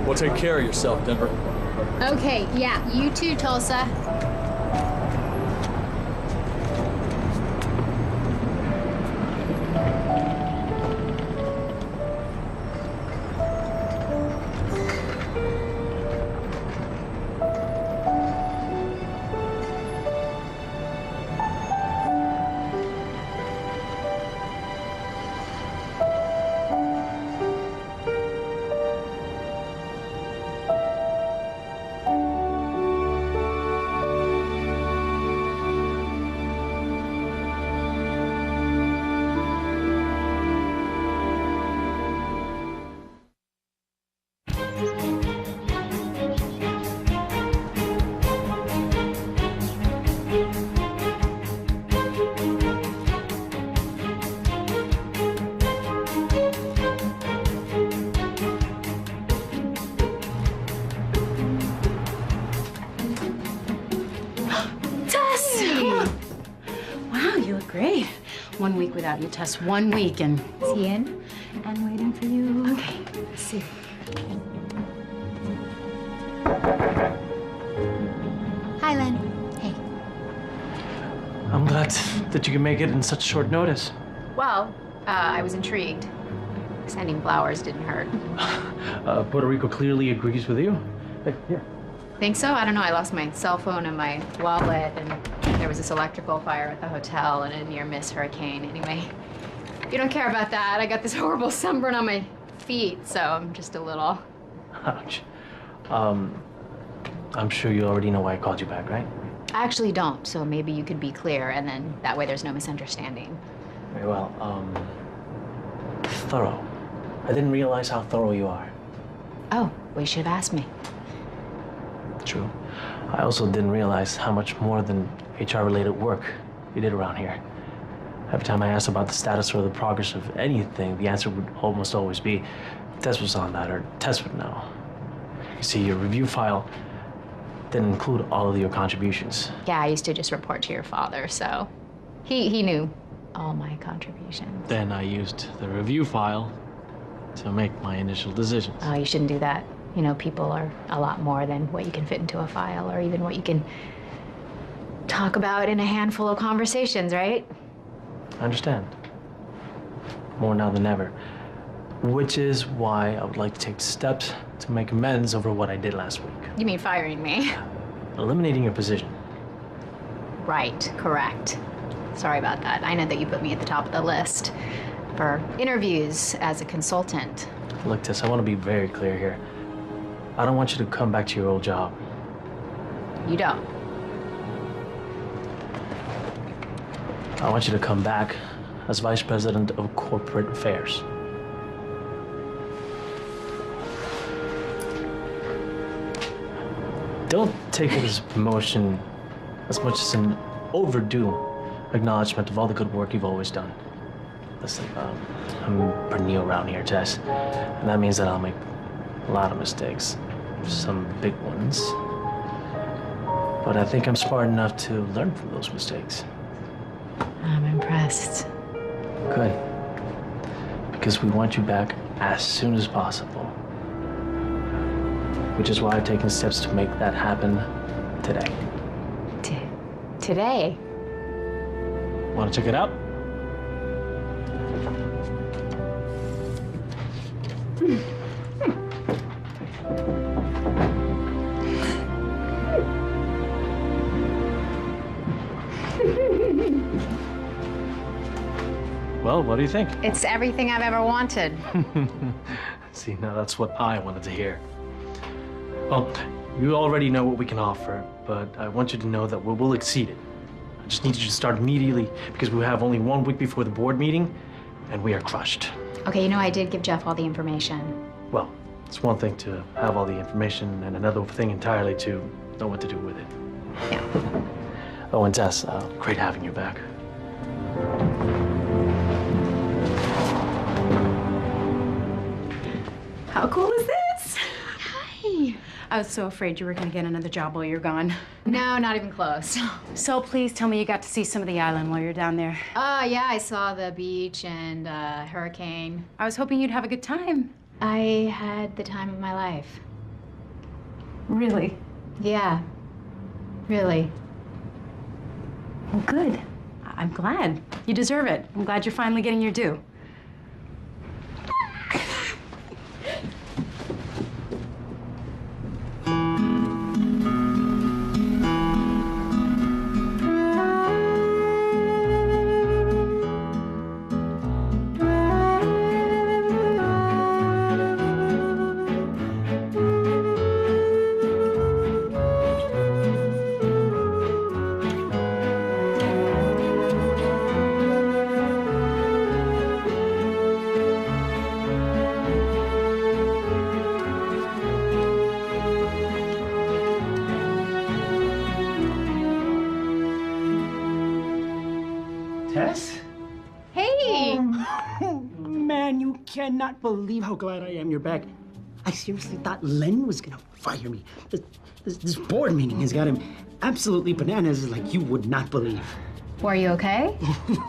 Well, take care of yourself, Denver. Okay, yeah, you too, Tulsa. Great. 1 week without you, Tess. 1 week, and is he in? And waiting for you. Okay. Let's see. Hi, Len. Hey. I'm glad that you can make it in such short notice. Well, I was intrigued. Sending flowers didn't hurt. Puerto Rico clearly agrees with you. Hey, here. Think so? I don't know. I lost my cell phone and my wallet, and there was this electrical fire at the hotel and a near-miss hurricane. Anyway, you don't care about that. I got this horrible sunburn on my feet, so I'm just a little... Ouch. I'm sure you already know why I called you back, right? I actually don't, so maybe you could be clear, and then that way there's no misunderstanding. Very well. Thorough. I didn't realize how thorough you are. Oh, well, you should have asked me. True. I also didn't realize how much more than HR-related work you did around here. Every time I asked about the status or the progress of anything, the answer would almost always be, Tess was on that, or Tess would know. You see, your review file didn't include all of your contributions. Yeah, I used to just report to your father, so he knew all my contributions. Then I used the review file to make my initial decisions. Oh, you shouldn't do that. You know, people are a lot more than what you can fit into a file, or even what you can talk about in a handful of conversations, right? I understand. More now than ever. Which is why I would like to take steps to make amends over what I did last week. You mean firing me? Eliminating your position. Right, correct. Sorry about that. I know that you put me at the top of the list for interviews as a consultant. Look, Tess, I want to be very clear here. I don't want you to come back to your old job. You don't. I want you to come back as Vice President of Corporate Affairs. Don't take this promotion as much as an overdue acknowledgement of all the good work you've always done. Listen, I'm pretty new around here, Tess, and that means that I'll make a lot of mistakes, some big ones. But I think I'm smart enough to learn from those mistakes. I'm impressed. Good. Because we want you back as soon as possible. Which is why I've taken steps to make that happen today. Today? Want to check it out? Well, what do you think? It's everything I've ever wanted. See, now that's what I wanted to hear. Well, you already know what we can offer, but I want you to know that we will exceed it. I just need you to start immediately because we have only 1 week before the board meeting, and we are crushed. Okay, you know, I did give Jeff all the information. Well, it's one thing to have all the information and another thing entirely to know what to do with it. Yeah. Oh, and Tess, great having you back. How cool is this? Hi. I was so afraid you were gonna get another job while you're gone. No, not even close. So please tell me you got to see some of the island while you're down there. Yeah, I saw the beach and hurricane. I was hoping you'd have a good time. I had the time of my life. Really? Yeah, really. Well, good. I'm glad. You deserve it. I'm glad you're finally getting your due. Tess? Hey! Man, you cannot believe how glad I am you're back. I seriously thought Len was gonna fire me. This board meeting has got him absolutely bananas like you would not believe. Were you okay?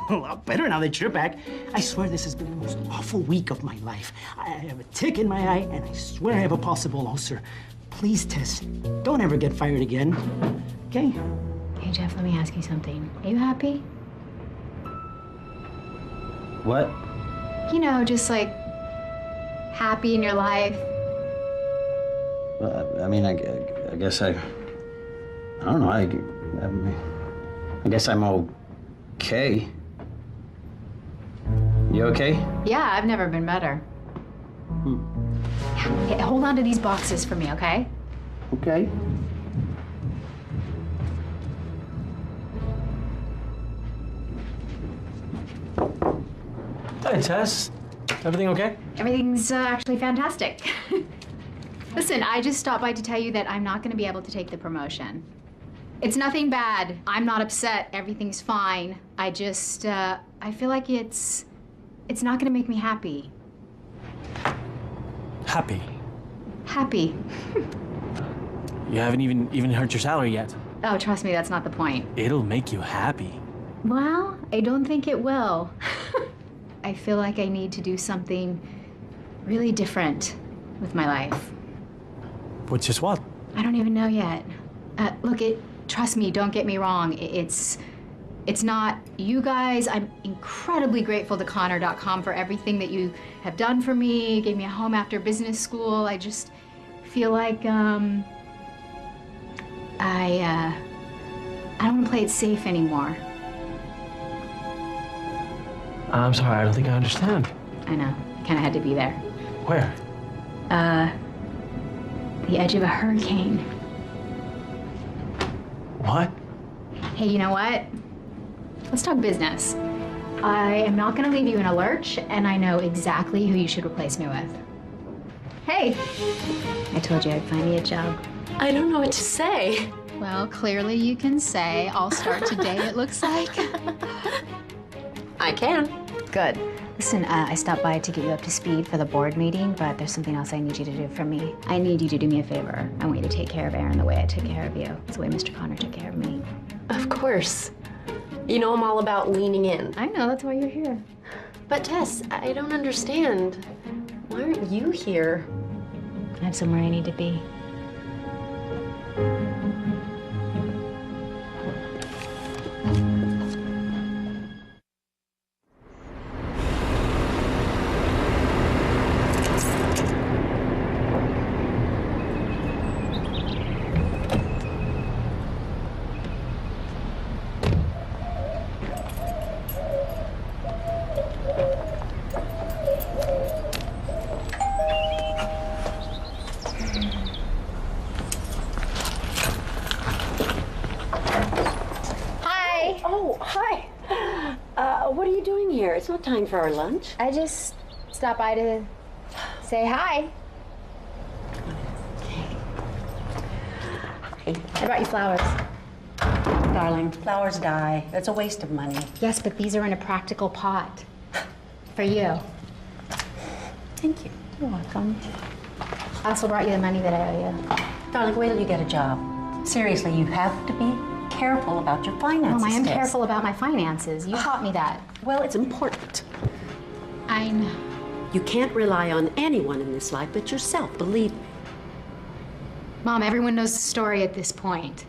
A lot better now that you're back. I swear this has been the most awful week of my life. I have a tick in my eye, and I swear I have a possible ulcer. Please, Tess, don't ever get fired again, okay? Hey, Jeff, let me ask you something. Are you happy? What? You know, just like happy in your life. Well, I mean, I guess I don't know. I guess I'm okay. You okay? Yeah, I've never been better. Yeah, hey, hold on to these boxes for me, okay? Okay. Hey, Tess. Everything okay? Everything's actually fantastic. Listen, I just stopped by to tell you that I'm not going to be able to take the promotion. It's nothing bad. I'm not upset. Everything's fine. I just, I feel like it's not going to make me happy. Happy? Happy. You haven't even hurt your salary yet. Oh, trust me, that's not the point. It'll make you happy. Well, I don't think it will. I feel like I need to do something really different with my life. Which is what? I don't even know yet. Look, trust me, don't get me wrong. It's not you guys. I'm incredibly grateful to Connor.com for everything that you have done for me, gave me a home after business school. I just feel like I don't want to play it safe anymore. I'm sorry, I don't think I understand. I know, kind of had to be there. Where? The edge of a hurricane. What? Hey, you know what? Let's talk business. I am not gonna leave you in a lurch, and I know exactly who you should replace me with. Hey, I told you I'd find you a job. I don't know what to say. Well, clearly you can say, I'll start today, it looks like. I can. Good. Listen, I stopped by to get you up to speed for the board meeting, but there's something else I need you to do for me. I need you to do me a favor. I want you to take care of Aaron the way I took care of you. It's the way Mr. Connor took care of me. Of course. You know I'm all about leaning in. I know, that's why you're here. But Tess, I don't understand. Why aren't you here? I have somewhere I need to be. What are you doing here? It's not time for our lunch. I just stopped by to say hi. I brought you flowers. Darling, flowers die. That's a waste of money. Yes, but these are in a practical pot. For you. Thank you. You're welcome. I also brought you the money that I owe you. Darling, wait till you get a job. Seriously, you have to be careful about your finances. Mom, I am Tess. careful about my finances. You taught me that. Well, it's important. I know. You can't rely on anyone in this life but yourself, believe me. Mom, everyone knows the story at this point.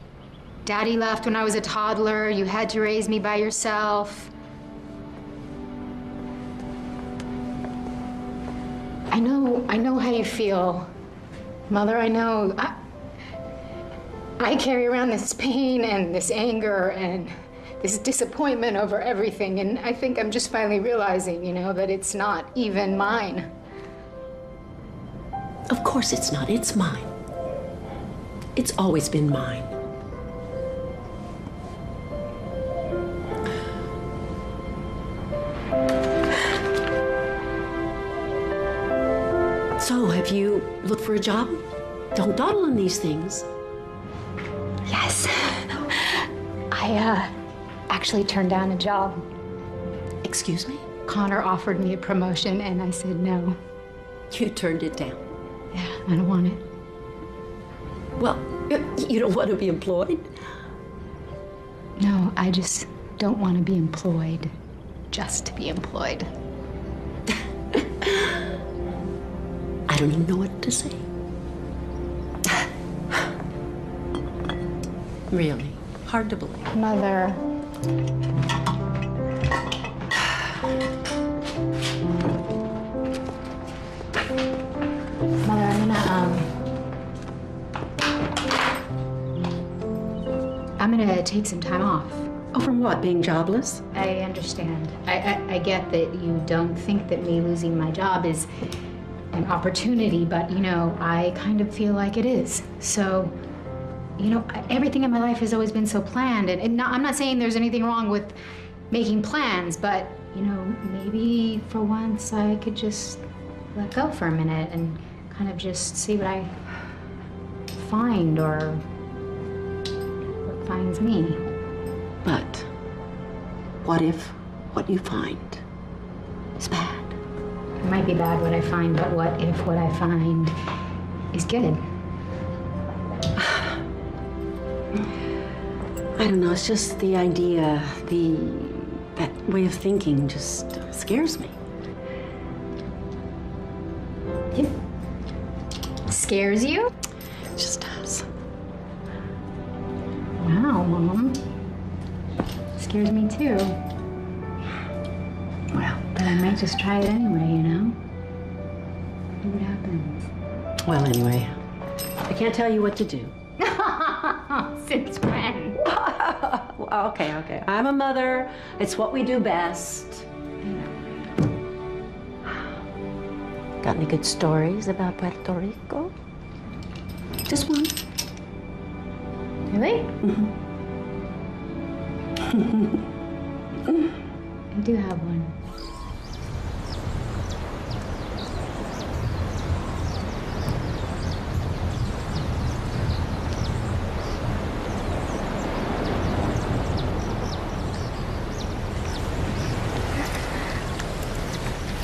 Daddy left when I was a toddler. You had to raise me by yourself. I know how you feel. Mother, I know. I carry around this pain and this anger and this disappointment over everything, and I think I'm just finally realizing, you know, that it's not even mine. Of course it's not. It's mine. It's always been mine. So, have you looked for a job? Don't dawdle on these things. Yes. I actually turned down a job. Excuse me? Connor offered me a promotion and I said no. You turned it down? Yeah, I don't want it. Well, you don't want to be employed? No, I just don't want to be employed just to be employed. I don't even know what to say. Really, hard to believe. Mother. Mother, I'm gonna take some time off. Oh, from what, being jobless? I understand. I get that you don't think that me losing my job is an opportunity, but, you know, I kind of feel like it is. So, you know, everything in my life has always been so planned, and I'm not saying there's anything wrong with making plans, but, you know, maybe for once I could just let go for a minute and kind of just see what I find or what finds me. But what if what you find is bad? It might be bad what I find, but what if what I find is good? I don't know, it's just the idea, that way of thinking just scares me. It scares you? It just does. Wow, Mom. Scares me too. Well, but I might just try it anyway, you know? See what happens. Well, anyway, I can't tell you what to do. Since when? Okay. I'm a mother. It's what we do best. Got any good stories about Puerto Rico? Just one. Really? I do have one.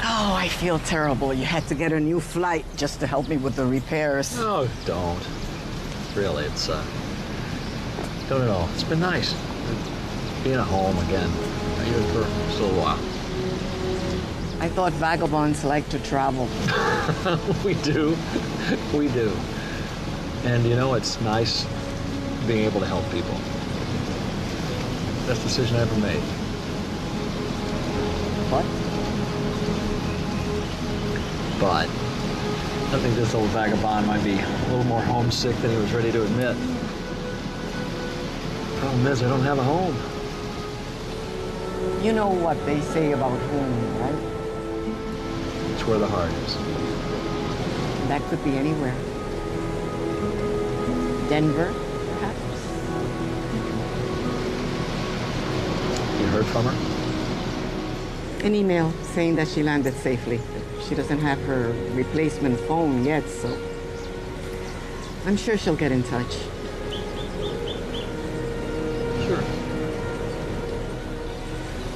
Oh, I feel terrible. You had to get a new flight just to help me with the repairs. Oh, don't. Really, it's, don't at all. It's been nice. Being at home again, even for just a little while. I thought vagabonds like to travel. We do. We do. And you know, it's nice being able to help people. Best decision I ever made. But I think this old vagabond might be a little more homesick than he was ready to admit. Problem is, I don't have a home. You know what they say about home, right? It's where the heart is. That could be anywhere. Denver, perhaps. You heard from her? An email saying that she landed safely. She doesn't have her replacement phone yet, so I'm sure she'll get in touch. Sure.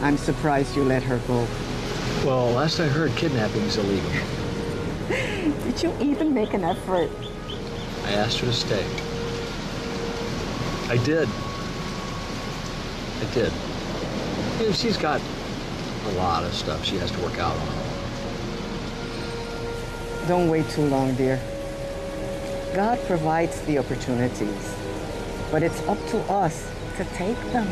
I'm surprised you let her go. Well, last I heard, kidnapping is illegal. Did you even make an effort? I asked her to stay. I did. I did. You know, she's got a lot of stuff she has to work out on. Don't wait too long, dear. God provides the opportunities, but it's up to us to take them.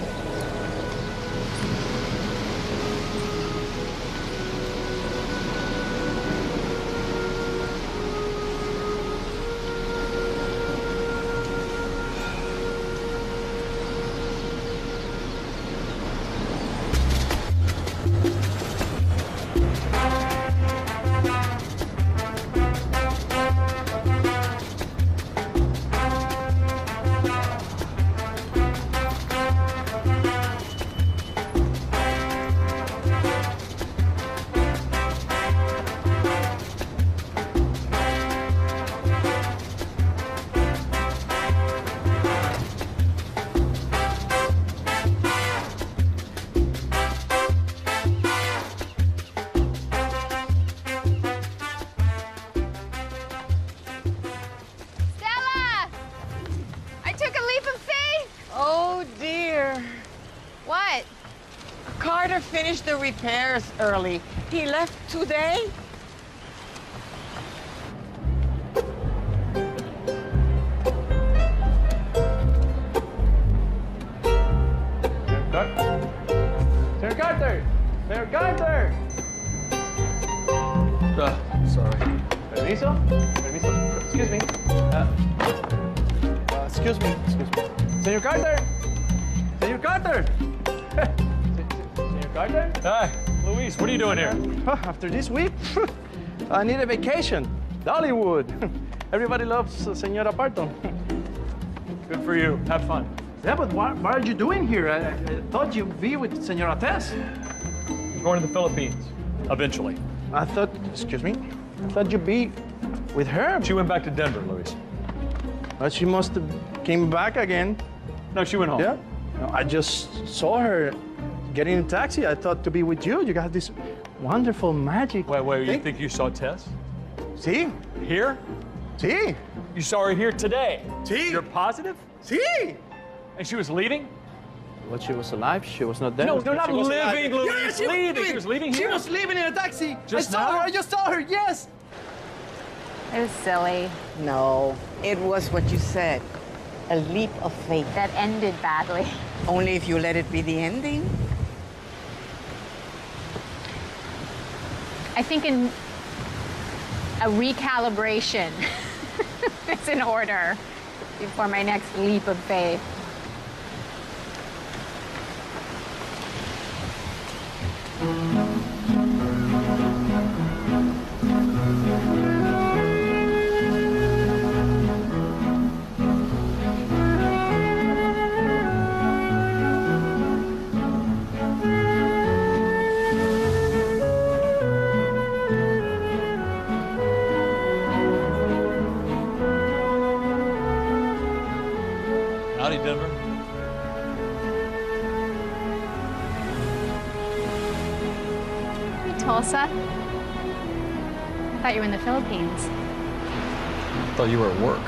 Finished the repairs early. He left today? Senator Carter! Senator Carter! Sorry. Permiso? Permiso. Excuse me. Excuse me. Excuse me. Senator Carter! Senator Carter! Senator Carter? Hi, Luis, what are you doing here? After this week, I need a vacation. Dollywood. Everybody loves Senora Parton. Good for you. Have fun. Yeah, but what are you doing here? I thought you'd be with Senora Tess. I'm going to the Philippines, eventually. I thought, excuse me, I thought you'd be with her. She went back to Denver, Luis. But she must have came back again. No, she went home. Yeah? No, I just saw her getting in a taxi. I thought to be with you. You got this wonderful magic. Wait, thing. you think you saw Tess? See? Here? See? You saw her here today? See? You're positive? See? And she was leaving? Well, she was alive. She was not dead. No, not She was living, alive. Luis. Yeah, she leaving. She was leaving She here? was leaving in a taxi. Just I saw now? her. I just saw her. Yes. It was silly. No, it was what you said. A leap of faith. That ended badly. Only if you let it be the ending. I think a recalibration is in order before my next leap of faith. Denver? Tulsa? I thought you were in the Philippines. I thought you were at work.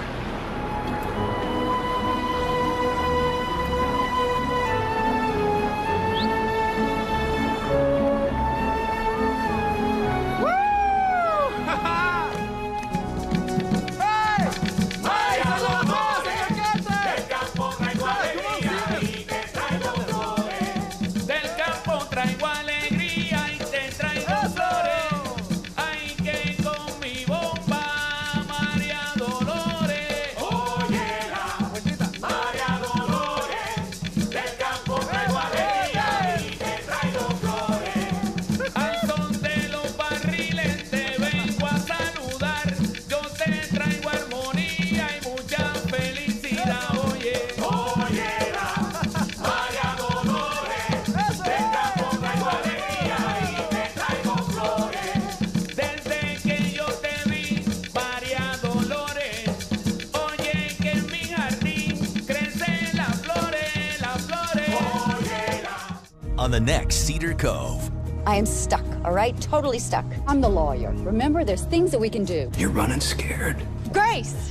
On the next Cedar Cove. I am stuck, all right? Totally stuck. I'm the lawyer. Remember, there's things that we can do. You're running scared. Grace!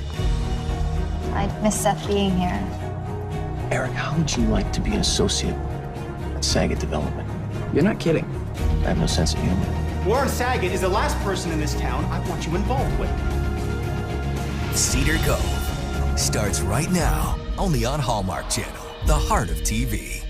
I miss Seth being here. Eric, how would you like to be an associate at Saget Development? You're not kidding. I have no sense of humor. Warren Saget is the last person in this town I want you involved with. Cedar Cove starts right now, only on Hallmark Channel, the heart of TV.